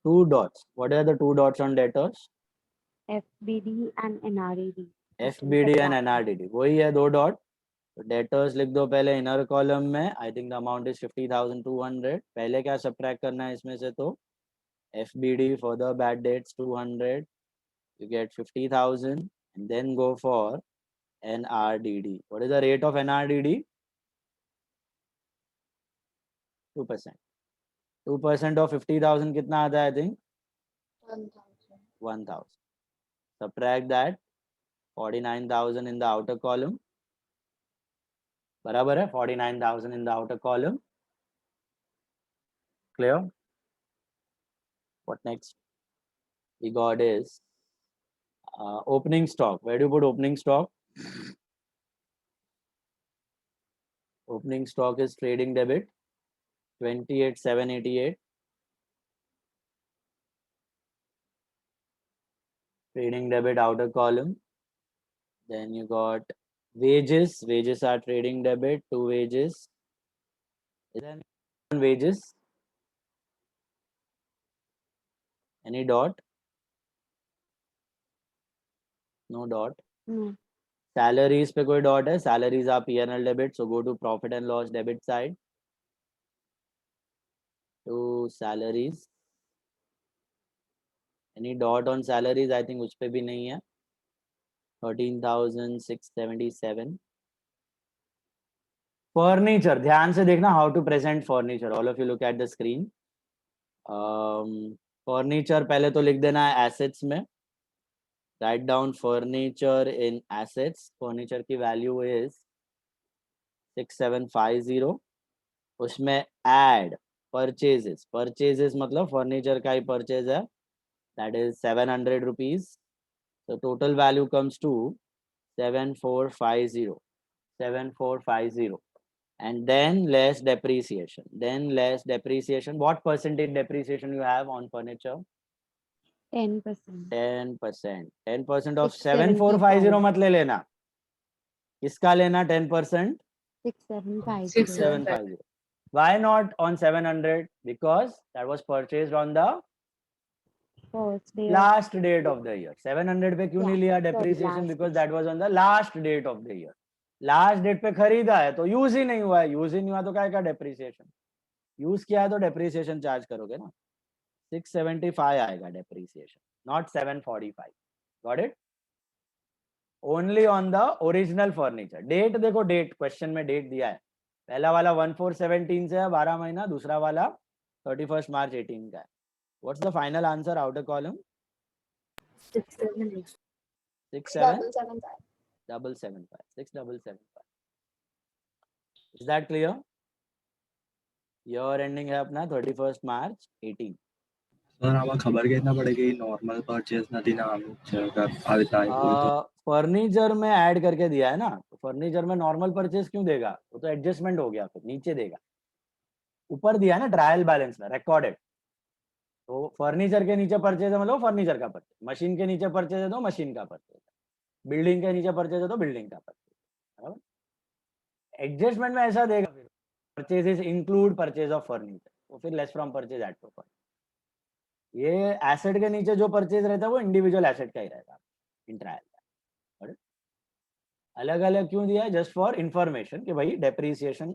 2 dots. What are the 2 dots on debtors? FBD and NRED. FBD and NRDD. वही है 2 dot. तो debtors लिख दो पहले inner column में. I think the amount is 50,200. पहले क्या subtract करना है इसमें से? तो FBD for the bad debts 200. You get 50,000 and then go for NRDD. What is the rate of NRDD? 2%. 2% of 50,000 कितना आता है? I think 1,000. Subtract that 49,000 in the outer column. बराबर है 49,000 in the outer column. Clear? What next? We got is opening stock. Where do you put opening stock? Opening stock is trading debit 28,788. Trading debit outer column. Then you got wages. Wages are trading debit. 2 wages. Then wages. Any dot? No dot. No. Salaries पे कोई dot है? Salaries are P&L debit. So go to profit and loss debit side. To salaries. Any dot on salaries? I think उस पे भी नहीं है. 13,677. Furniture. ध्यान से देखना how to present furniture. All of you look at the screen. Furniture पहले तो लिख देना है assets में. Write down furniture in assets. Furniture की value is 6750. उसमें add purchases. Purchases मतलब furniture का ही purchase है. That is 700 rupees. So total value comes to 7450. 7450. And then less depreciation. Then less depreciation. What percentage depreciation you have on furniture? 10%. 10%. 10% of 675. 7450 मत ले लेना. किसका लेना 10%? 6750. 6750. Why not on 700? Because that was purchased on the First day. last date of the year. 700 पे क्यों नहीं लिया sorry, depreciation? last Because that was on the last date of the year. Last date पे खरीदा है तो use ही नहीं हुआ है. यूज ही नहीं हुआ तो क्या का depreciation? यूज किया है तो depreciation चार्ज करोगे ना. 675 आएगा depreciation, not 745. Got it? Only on the original furniture. Date देखो, date question में date दिया है. पहला वाला 14/17 से है 12 महीना. दूसरा वाला 31st March 18 का है. What's the final answer? Outer column 6,775. 67,775. 6,775. Is that clear? Year ending है अपना 31st March 18. સર આમાં ખબર કેવી પડે નોર્મલ પરચેસ નથી ને આનું છે અગર આવી રીતના આવ્યું તો फर्नीचर में ऐड करके दिया है ना, तो फर्नीचर में नॉर्मल परचेज क्यों देगा? वो तो एडजस्टमेंट हो गया, फिर नीचे देगा. ऊपर दिया है ना ट्रायल बैलेंस में रिकॉर्डेड, तो फर्नीचर के नीचे परचेज है मतलब फर्नीचर का परचेज, मशीन के नीचे परचेज है तो मशीन का परचेज, बिल्डिंग के नीचे परचेज है तो बिल्डिंग का परचेज. बराबर. एडजस्टमेंट में ऐसा देगा फिर purchases include purchase of furniture, तो फिर less from purchase at two furniture. ये एसेट के नीचे जो परचेज रहता है वो इंडिविजुअल एसेट का ही रहता है इन ट्रायल. अलग अलग क्यों दिया है? जस्ट फॉर इंफॉर्मेशन कि भाई डेप्रिसिएशन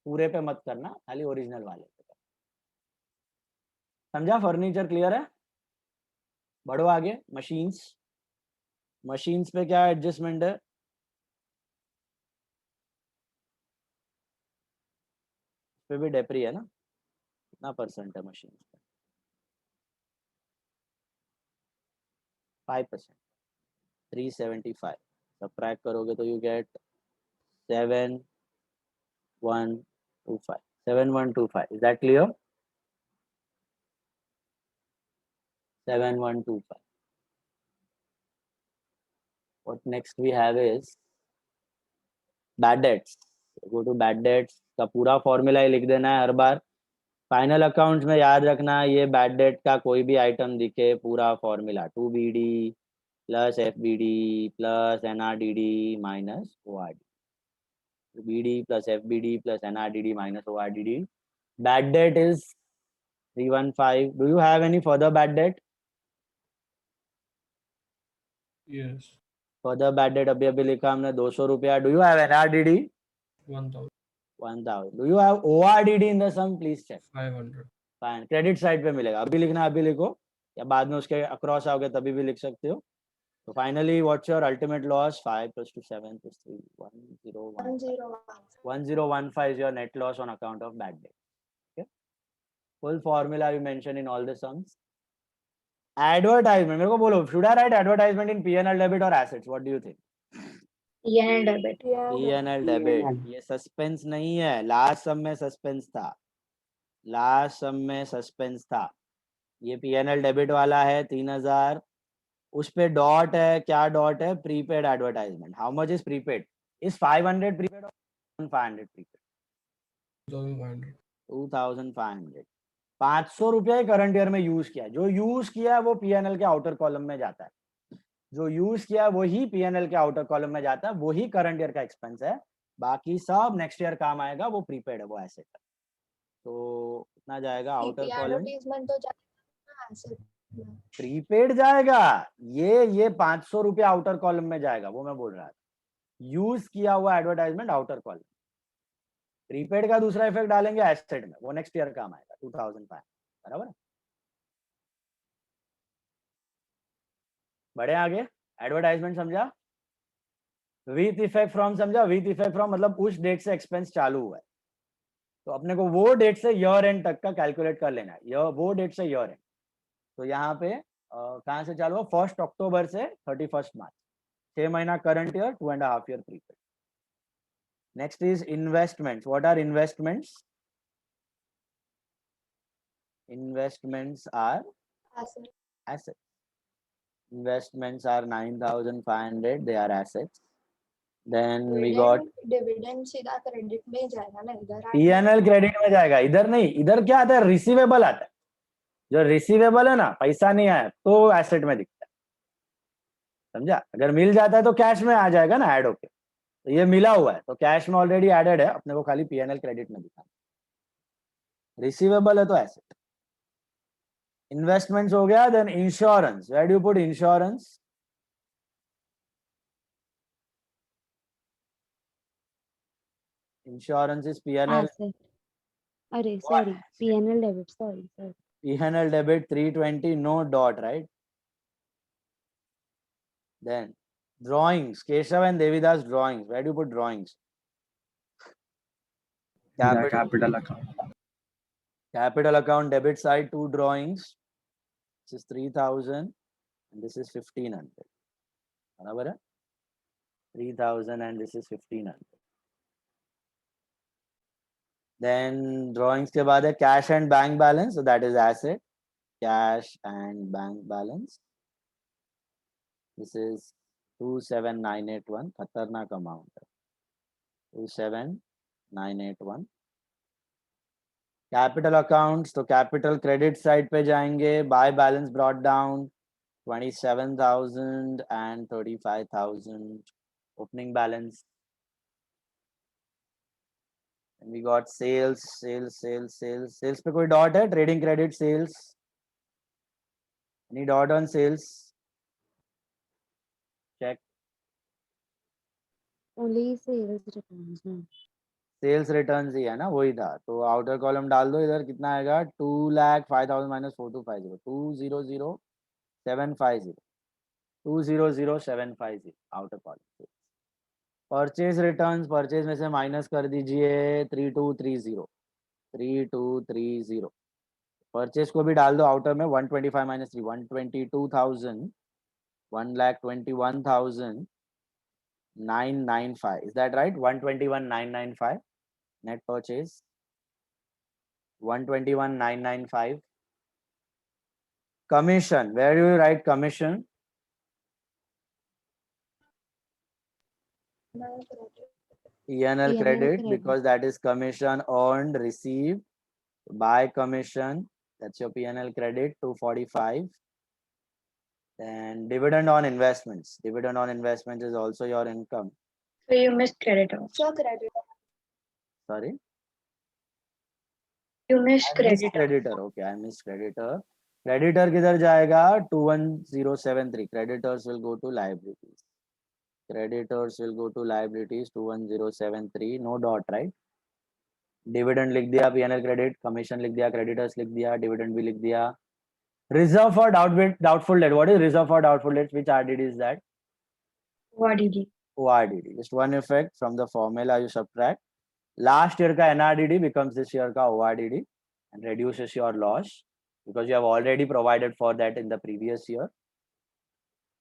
पूरे पे मत करना, खाली ओरिजिनल वाले पे करना. समझा? फर्नीचर क्लियर है? बढ़ो आगे. मशीन्स, मशीन्स पे क्या एडजस्टमेंट है? पे भी डेप्री है ना, कितना परसेंट है मशीन पे? 5%, 375. सब्ट्रैक्ट करोगे तो you get 7125. 7125. Is that clear? 7125. What next we have is bad debts. Go to bad debts. का पूरा फॉर्मूला ही लिख देना है हर बार. फाइनल अकाउंट्स में याद रखना, ये बैड डेट का कोई भी आइटम दिखे, पूरा formula 2BD plus FBD plus NRDD minus ORD. BD plus FBD plus NRDD minus ORDD. Bad debt is 315. Do you have any further bad debt? Yes. Further bad debt अभी अभी लिखा हमने 200 रुपया. Do you have NRDD? 1000. 1000. Do you have ORDD in the sum? Please check. 500. Fine. Credit side पे मिलेगा. अभी लिखना अभी लिखो, या बाद में उसके अक्रॉस आओगे तभी भी लिख सकते हो. So finally, what's your ultimate loss? 5 plus 2, 7 plus 3, 1015. 1015 is your net loss on account of bad debt. Okay. Full formula we mentioned in all the sums. Advertisement. मेरे को बोलो, should I write advertisement in P&L debit or assets? What do you think? P&L debit. P&L debit. ये suspense नहीं है. Last सम में suspense था. Last सम में suspense था. ये P&L डेबिट वाला है 3000. उस पे डॉट है. क्या डॉट है? Prepaid advertisement. How much is prepaid? Is 500 prepaid और 500 प्रीपेड? 2500. 2500. 500 रुपया करंट ईयर में यूज किया. जो यूज किया है वो P&L के आउटर कॉलम में जाता है. जो यूज किया है वही P&L के आउटर कॉलम में जाता है. वही करंट ईयर का एक्सपेंस है. बाकी सब नेक्स्ट ईयर काम आएगा. वो प्रीपेड है, वो एसेट है. तो कितना जाएगा आउटर कॉलम? प्रीपेड जाएगा. ये 500 रुपया आउटर कॉलम में जाएगा, वो मैं बोल रहा था. यूज किया हुआ एडवर्टाइजमेंट आउटर कॉलम. प्रीपेड का दूसरा इफेक्ट डालेंगे एसेट में, वो नेक्स्ट ईयर काम आएगा 2005. बराबर है. बढ़े आगे. एडवर्टाइजमेंट समझा? विथ इफेक्ट फ्रॉम समझा? विथ इफेक्ट फ्रॉम मतलब उस डेट से एक्सपेंस चालू हुआ है, तो अपने को वो डेट से ईयर एंड तक का कैलकुलेट कर लेना है. वो डेट से ईयर एंड. तो यहाँ पे कहाँ से चालू हुआ? 1 अक्टूबर से 31 मार्च. 6 महीना current year, 2.5 year prepaid. Next is investments. What are investments? Investments are assets. Investments are 9500. They are assets. Then we got dividend सीधा क्रेडिट में जाएगा ना, इधर P&L क्रेडिट में जाएगा. इधर नहीं. इधर क्या आता है? रिसीवेबल आता है. जो रिसीवेबल है ना, पैसा नहीं आया तो एसेट में दिखता है. समझा? अगर मिल जाता है तो कैश में आ जाएगा ना ऐड होके. तो ये मिला हुआ है तो कैश में ऑलरेडी एडेड है, अपने को खाली P&L क्रेडिट में दिखाना. रिसीवेबल है तो एसेट. इन्वेस्टमेंट्स हो गया. Then insurance. Where do you put insurance? Insurance is P&L. Asset. Array, sorry. P&L debit. Sorry. P&L debit 320, no dot, right? Then drawings. Keshav and Devidas drawings. Where do you put drawings? capital account. Capital account debit side, 2 drawings. This is 3000 and this is 1500. बराबर है? 3000 and this is 1500. Then drawings के बाद है cash and bank balance, so that is asset. Cash and bank balance. This is 27981. खतरनाक amount है. 27981. Capital accounts, तो capital credit side पे जाएंगे. Buy balance brought down 27,000 and 35,000. Opening balance. And we got sales पे कोई dot है? Trading credit sales. Any dot on sales? Check. Only sales returns. Sales returns ही है ना, वही था. तो आउटर कॉलम डाल दो इधर. कितना आएगा? 2,05,000 minus 4250. 200,750. 200,750 outer column. Purchase returns, purchase में से माइनस कर दीजिए 3230. 3230. परचेज को भी डाल दो आउटर में. 125 minus 3 122,000. 1,21,995. Is that right? 121,995 net purchase. 121,995. Commission. Where do you write commission? P&L credit, because that is commission earned, received. By commission, that's your P&L credit, 245. And dividend on investments. Dividend on investments is also your income. So you missed creditor. So creditor. Sorry? You missed I missed creditor. creditor. Okay, I missed creditor. Creditor किधर जाएगा? 21073. Creditors will go to liabilities. Creditors will go to liabilities. 21073. No dot, right? Dividend लिख दिया. P&L credit. Commission लिख दिया. Creditors लिख दिया. Dividend भी लिख दिया. Reserve for doubtful debt. What is reserve for doubtful debt? Which RDD is that? ORDD. ORDD. Just one effect from the formula you subtract. Last year का NRDD becomes this year का ORDD and reduces your loss because you have already provided for that in the previous year.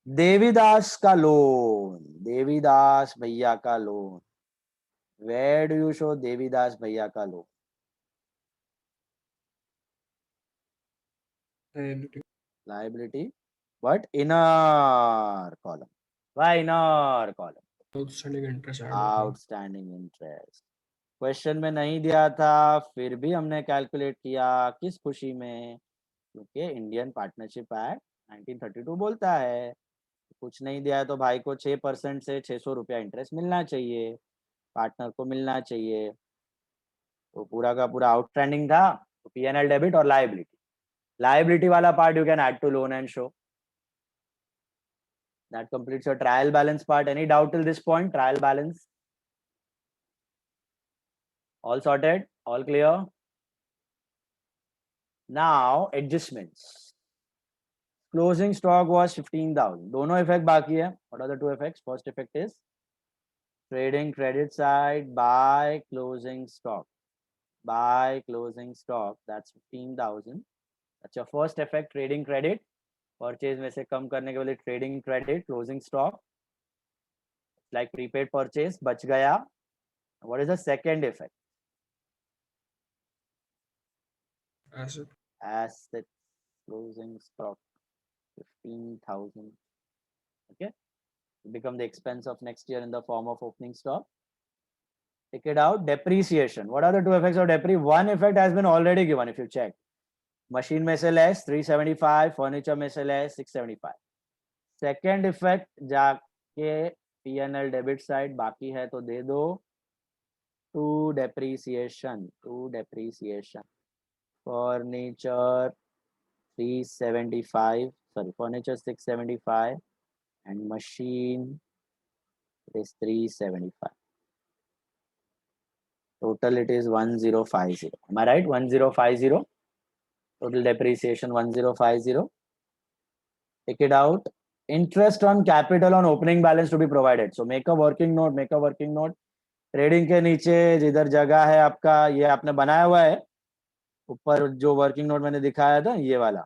Devidas का loan. Devidas भैया का loan. Where do you show Devidas भैया का loan? Liability. But inner column. Why inner column? Outstanding interest. Outstanding interest. Question में नहीं दिया था, फिर भी हमने कैलकुलेट किया. किस खुशी में? क्योंकि इंडियन पार्टनरशिप एक्ट 1932 बोलता है कुछ नहीं दिया है तो भाई को 6% से 600 रुपया इंटरेस्ट मिलना चाहिए, पार्टनर को मिलना चाहिए. तो पूरा का पूरा आउटस्टैंडिंग था. तो P&L डेबिट और लायबिलिटी. लायबिलिटी वाला part you can add to loan and show. That completes your trial balance part. Any doubt till this point? Trial balance. All sorted? All clear? Now adjustments. Closing stock was 15,000. दोनों effect बाकी है. What are the two effects? First effect is trading credit side by closing stock. By closing stock, that's 15,000. That's your first effect, trading credit. Purchase में से कम करने के लिए trading credit, closing stock. Like prepaid purchase, बच गया. What is the second effect? Asset closing stock, 15,000. Okay, it become the expense of next year in the form of opening stock. Take it out. Depreciation. What are the two effects of depreciation? One effect has been already given if you check. Machine में से less 375, furniture में से less 675. Second effect जाके P&L debit side बाकी है तो दे दो. To depreciation. Furniture 375. Sorry, furniture 675 and machine is 375. Total it is 1050. Am I right? 1050. Total depreciation 1050. Take it out. Interest on capital on opening balance to be provided. So make a working note. Trading के नीचे जिधर जगह है आपका, ये आपने बनाया हुआ है. ऊपर जो वर्किंग नोट मैंने दिखाया था ये वाला.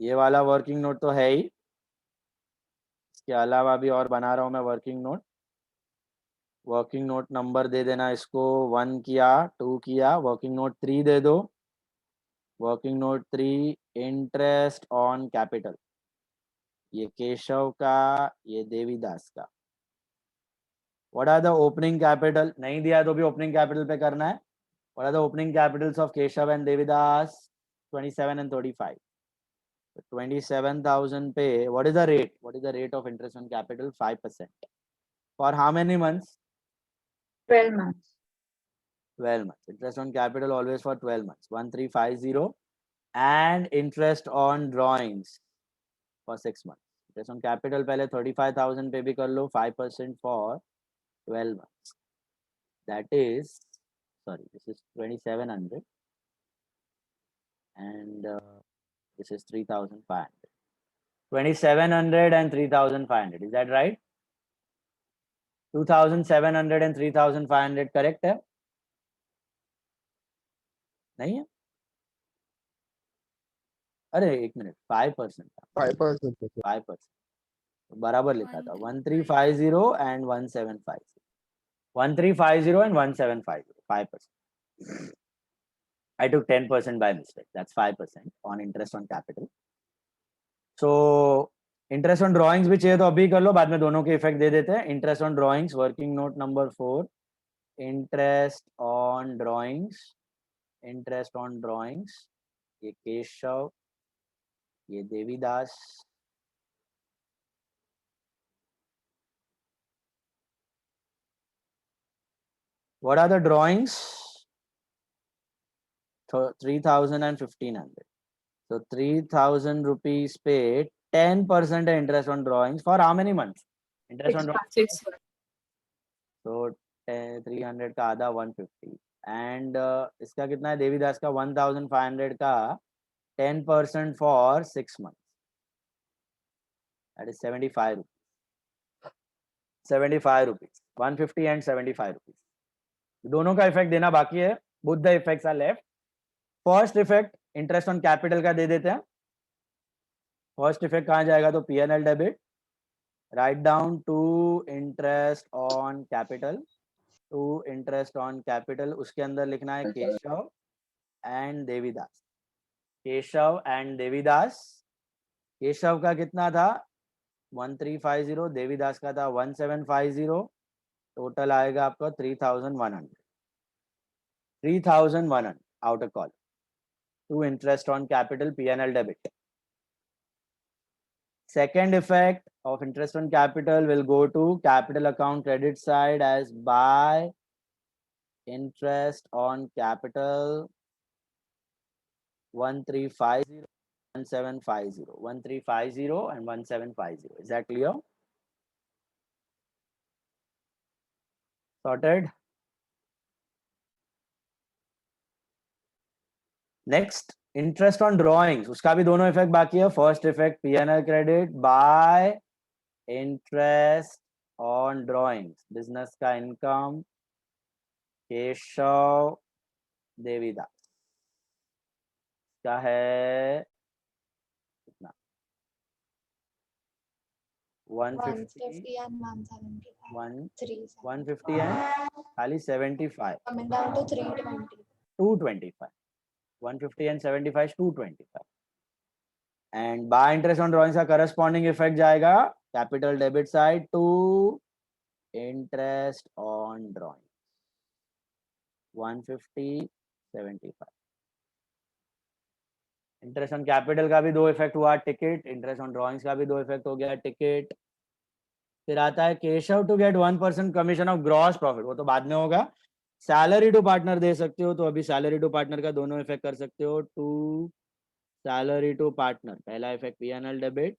ये वाला वर्किंग नोट तो है ही. इसके अलावा भी और बना रहा हूं मैं working note. Working note number दे देना इसको, 1 किया, 2 किया, वर्किंग नोट 3 दे दो, working note 3 interest on capital, ये केशव का, ये देवीदास का। What are the opening capital, नहीं दिया तो भी ओपनिंग कैपिटल पे करना है। What are the opening capitals of Keshav and Devidas? 27 and 35. 27,000 पे what is the rate? What is the rate of interest on capital? 5%. For how many months? 12 months. 12 months. Interest on capital always for 12 months. 1350, and interest on drawings for 6 months. Interest on capital पहले 35,000 पे भी कर लो, 5% for 12 months. That is, sorry, this is 2,700 and this is 3,500. 2,700 and 3,500. Is that right? 2,700 and 3,500 correct है? नहीं है? अरे एक minute, 5% था, 5% बराबर लिखा था, 1350 and 1750, 1350 and 1750, 5%. I took 10% by mistake. That's 5% on interest on capital. So interest on drawings भी चाहिए तो अभी कर लो, बाद में दोनों के इफेक्ट दे देते हैं। Interest on drawings, working note number 4, interest on drawings, interest on drawings, ये केशव, ये Devidas, what are the drawings? 3,000 and 1,500. So 3,000 rupees पे 10% है interest on drawings for how many months? Interest on drawings. 6 months. So 300 का आधा 150 and इसका कितना है देवीदास का? 1,500 का 10% for 6 months. That is 75 rupees. 75 rupees. 150 and 75 rupees. दोनों का इफेक्ट देना बाकी है. Both the effects are left. First effect interest on capital का दे देते हैं. फर्स्ट इफेक्ट कहाँ जाएगा? तो P&L debit, write down to interest on capital, to interest on capital, उसके अंदर लिखना है केशव एंड देवीदास. केशव एंड देवीदास, केशव का कितना था? 1350, देवीदास का था 1750, टोटल आएगा आपका 3,100. 3,100 outer call to interest on capital, P&L debit. Second effect of interest on capital will go to capital account credit side as by interest on capital 1350, 1750, 1350 and 1750. Is that clear? Sorted? Next interest on drawings, उसका भी दोनों effect बाकी है. First effect P&L credit by interest on drawings, business का income, Keshav Devidas का है कितना? 150 and 175. 150 and खाली 75, Coming down to 320. 225. 150 and 75 is 225. And by interest on drawings का corresponding effect जाएगा capital debit side to interest on drawings 150, 75. Interest on capital का भी दो इफेक्ट हुआ, टिकट. इंटरेस्ट ऑन ड्रॉइंग्स का भी दो इफेक्ट हो गया, टिकट. फिर आता है Keshav to get 1% commission of gross profit, वो तो बाद में होगा. सैलरी टू पार्टनर दे सकते हो, तो अभी सैलरी टू पार्टनर का दोनों इफेक्ट कर सकते हो. टू सैलरी टू पार्टनर, पहला इफेक्ट P&L डेबिट,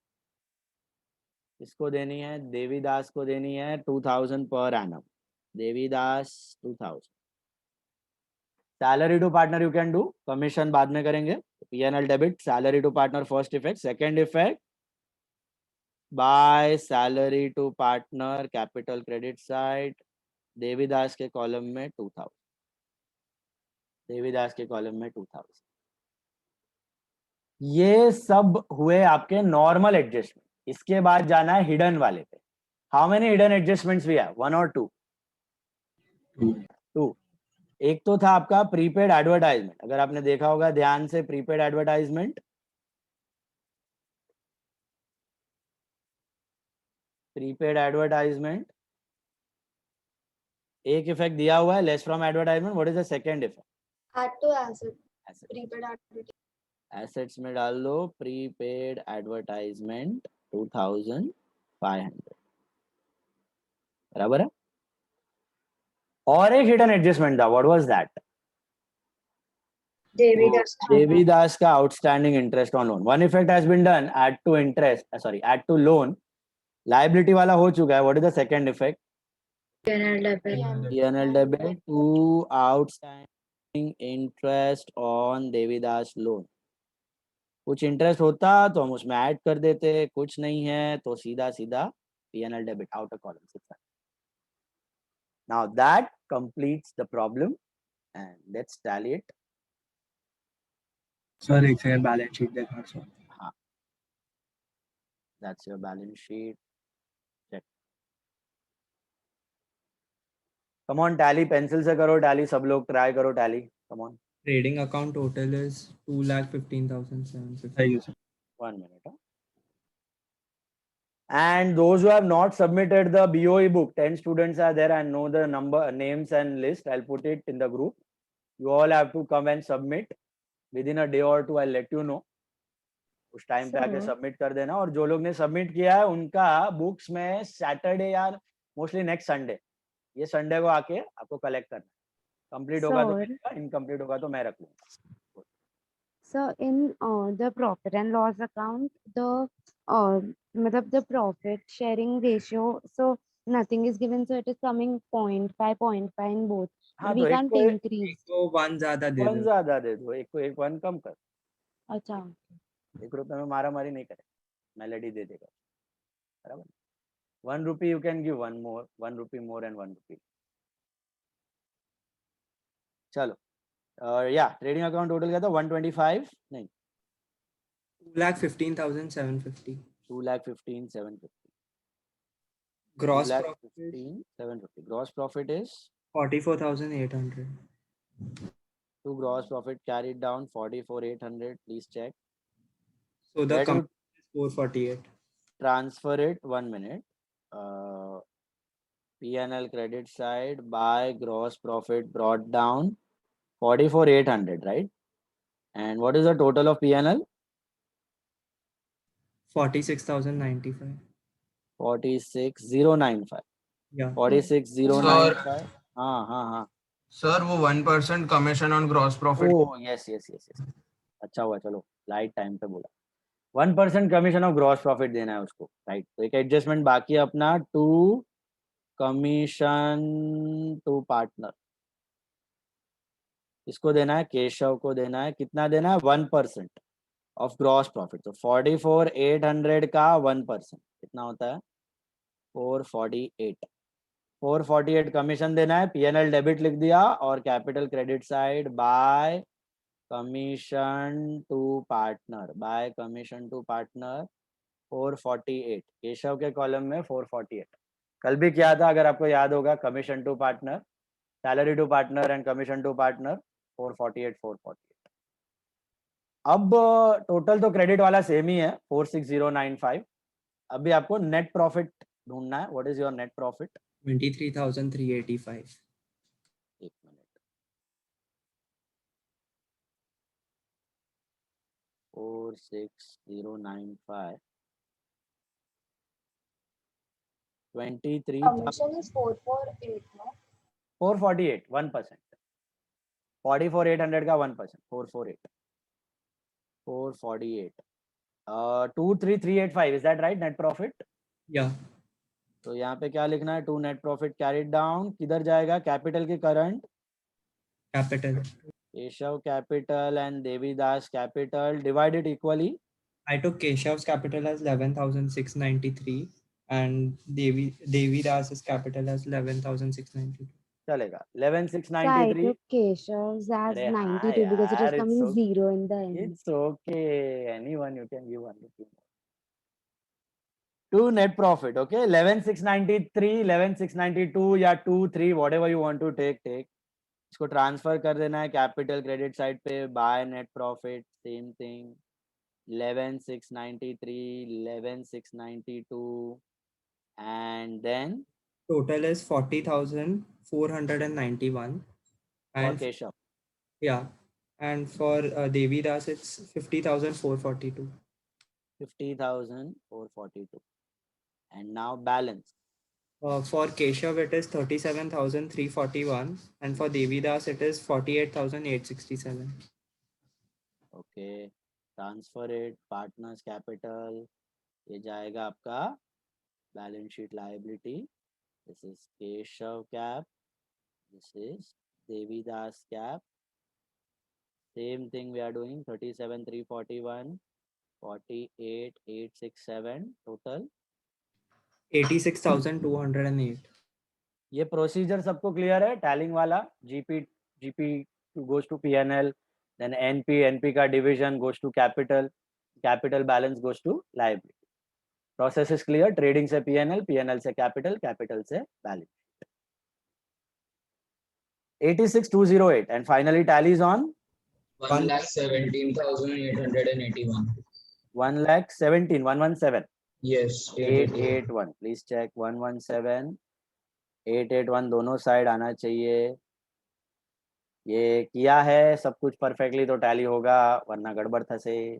इसको देनी है देवीदास को देनी है 2,000 per annum. Devidas 2,000. Salary to partner you can do, commission बाद में करेंगे. P&L debit, salary to partner first effect. Second effect by salary to partner capital credit side, Devidas के कॉलम में 2,000, देवीदास के कॉलम में 2,000. ये सब हुए आपके नॉर्मल एडजस्टमेंट. इसके बाद जाना है हिडन वाले पे. How many hidden adjustments we have? 1 or 2? 2. एक तो था आपका प्रीपेड एडवर्टाइजमेंट, अगर आपने देखा होगा ध्यान से, प्रीपेड एडवर्टाइजमेंट, प्रीपेड एडवर्टाइजमेंट एक इफेक्ट दिया हुआ है, less from advertisement. What is the second effect? Add to asset. Prepaid advertisement. Assets में डाल दो प्रीपेड एडवर्टाइजमेंट 2500, बराबर है. और एक हिडन एडजस्टमेंट था, व्हाट वाज दैट? देवीदास का outstanding interest on loan. One effect has been done, add to interest, sorry add to loan, liability वाला हो चुका है. What is the second effect? P&L debit to outstanding interest on Devidas loan. कुछ interest होता तो हम उसमें ऐड कर देते, कुछ नहीं है तो सीधा सीधा P&L debit outer column 600. Now that completes the problem and let's tally it. Sir एक सेकंड बैलेंस शीट देखना सर. हाँ, that's your balance sheet. Check. Come on tally, pencil से करो tally, सब लोग try करो tally. Come on. Trading account total is 2,15,750. Thank you, sir. 1 minute. Huh? And those who have not submitted the BOE book, 10 students are there and know the number, names and list. I'll put it in the group. You all have to come and submit within a day or two. I'll let you know. उस time पे आके submit कर देना. और जो लोग ने submit किया है उनका बुक्स में सैटरडे या मोस्टली नेक्स्ट संडे, ये संडे को आके आपको कलेक्ट करना. कंप्लीट होगा तो मिलेगा, इनकम्प्लीट होगा तो मैं रख लूंगा. So in the profit and loss account, the profit sharing ratio, so nothing is given, so it is coming 0.5 in both. हाँ, We तो can't increase. तो 1 ज्यादा दे वन दो. ज्यादा दे दो, एक को एक 1 कम कर. अच्छा, 1 रुपए में मारा मारी नहीं करे, मेलेडी दे देगा, बराबर. 1 rupee you can give 1 more, 1 rupee more and 1 rupee. चलो, या ट्रेडिंग अकाउंट टोटल क्या था? 125 नहीं, 2,15,750. 2,15,750. Gross 2,15,750. Gross profit is 44,800. to gross profit carried down 44,800. Please check. So the Where do you company is 448. transfer it? 1 minute. P&L credit side by gross profit brought down 44,800, right? And what is the total of P&L? 46,095. 46,095. Yeah. 46,095. हाँ. Sir वो 1% commission on gross profit. Oh yes. अच्छा हुआ, चलो light time पे बोला. 1% commission of gross profit देना है उसको, राइट. तो एक एडजस्टमेंट बाकी है अपना, टू कमीशन टू पार्टनर. इसको देना है, केशव को देना है. कितना देना है? 1% ऑफ ग्रॉस प्रॉफिट. तो 44,800 का 1% कितना होता है? 448. 448 कमीशन देना है. P&L डेबिट लिख दिया और capital credit side by commission to partner, by commission to partner 448. Keshav के कॉलम में 448. कल भी किया था अगर आपको याद होगा, commission to partner, salary to partner and commission to partner 448. अब टोटल तो क्रेडिट वाला सेम ही है 46095. अभी आपको नेट प्रॉफिट ढूंढना है. What is your net profit? 23,385. एक मिनट. 46095. 23. Commission is 448, no? 448, 1%. 44,800 का 1%, 448. 23,385. Is that right? Net profit? Yeah. तो यहाँ पे क्या लिखना है? To net profit carried down किधर जाएगा? कैपिटल के current Capital. Keshav capital and Devidas capital, divided equally. I took Keshav's capital as 11,693 and Devi Das's capital as 11,692. चलेगा. So I 11,693. took Keshav's as अरे 92 हाँ because it यार, is coming it's 0 in the end. It's okay. Anyone you can give 1 rupee more. to net profit. Okay, 11,693, 11,692 या 2, 3 whatever you want to take. इसको transfer कर देना है capital credit side पे, by net profit, same thing 11,693, 11,692 and then Total is 40,491. for And Keshav. yeah, and for Devi Das it's 50,442. 50,442 and now balance. For Keshav it is 37,341, and for Devi Das it is 48,867. Okay, transfer it, partners capital, ये जाएगा आपका balance sheet liability. This is Keshav cap, this is Devi Das cap. Same thing we are doing, 37,341, 48,867 total. 86,208. ये procedure सबको clear है? टैलिंग वाला, GP goes to P&L, then NP का division goes to capital balance goes to liability. Process is clear. Trading से P&L से capital से balance. 86,208 and finally tallies on 1,17,881. 117. Yes. 881. Please check 117, 881 दोनों side आना चाहिए. ये किया है सब कुछ परफेक्टली तो टैली होगा, वरना गड़बड़ था से.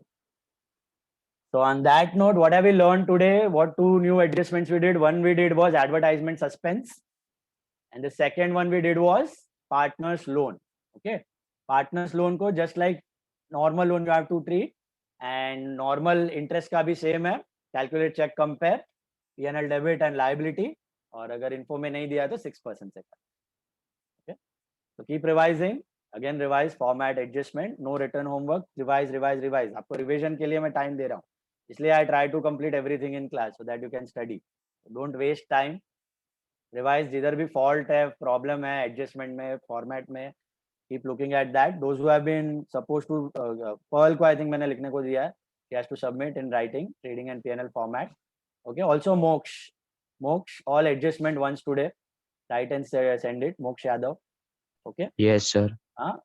So on that note, what have we learned today? What 2 new adjustments we did? One we did was advertisement suspense, and the second one we did was partners loan. Okay, partners loan को just like normal loan you have to treat, and normal interest का भी same है. Calculate, check, compare, P&L debit and liability. और अगर info में नहीं दिया तो 6% से कर. Okay, so keep revising. Again revise, format, adjustment, no written homework. Revise. आपको revision के लिए मैं time दे रहा हूँ. इसलिए I try to complete everything in class so that you can study. Don't waste time. Revise जिधर भी fault है, problem है, adjustment में, format में. Keep looking at that. Those who have been supposed to Pearl को I think मैंने लिखने को दिया है. He has to submit in writing, trading and P&L format. Okay. Also Moksh, all adjustment once today. Write and send it. Moksh Yadav. Okay. Yes, sir.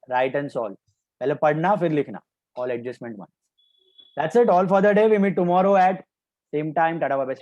Write and solve. पहले पढ़ना फिर लिखना. All adjustment once. That's it. All for the day. We meet tomorrow at same time. Tata bye bye.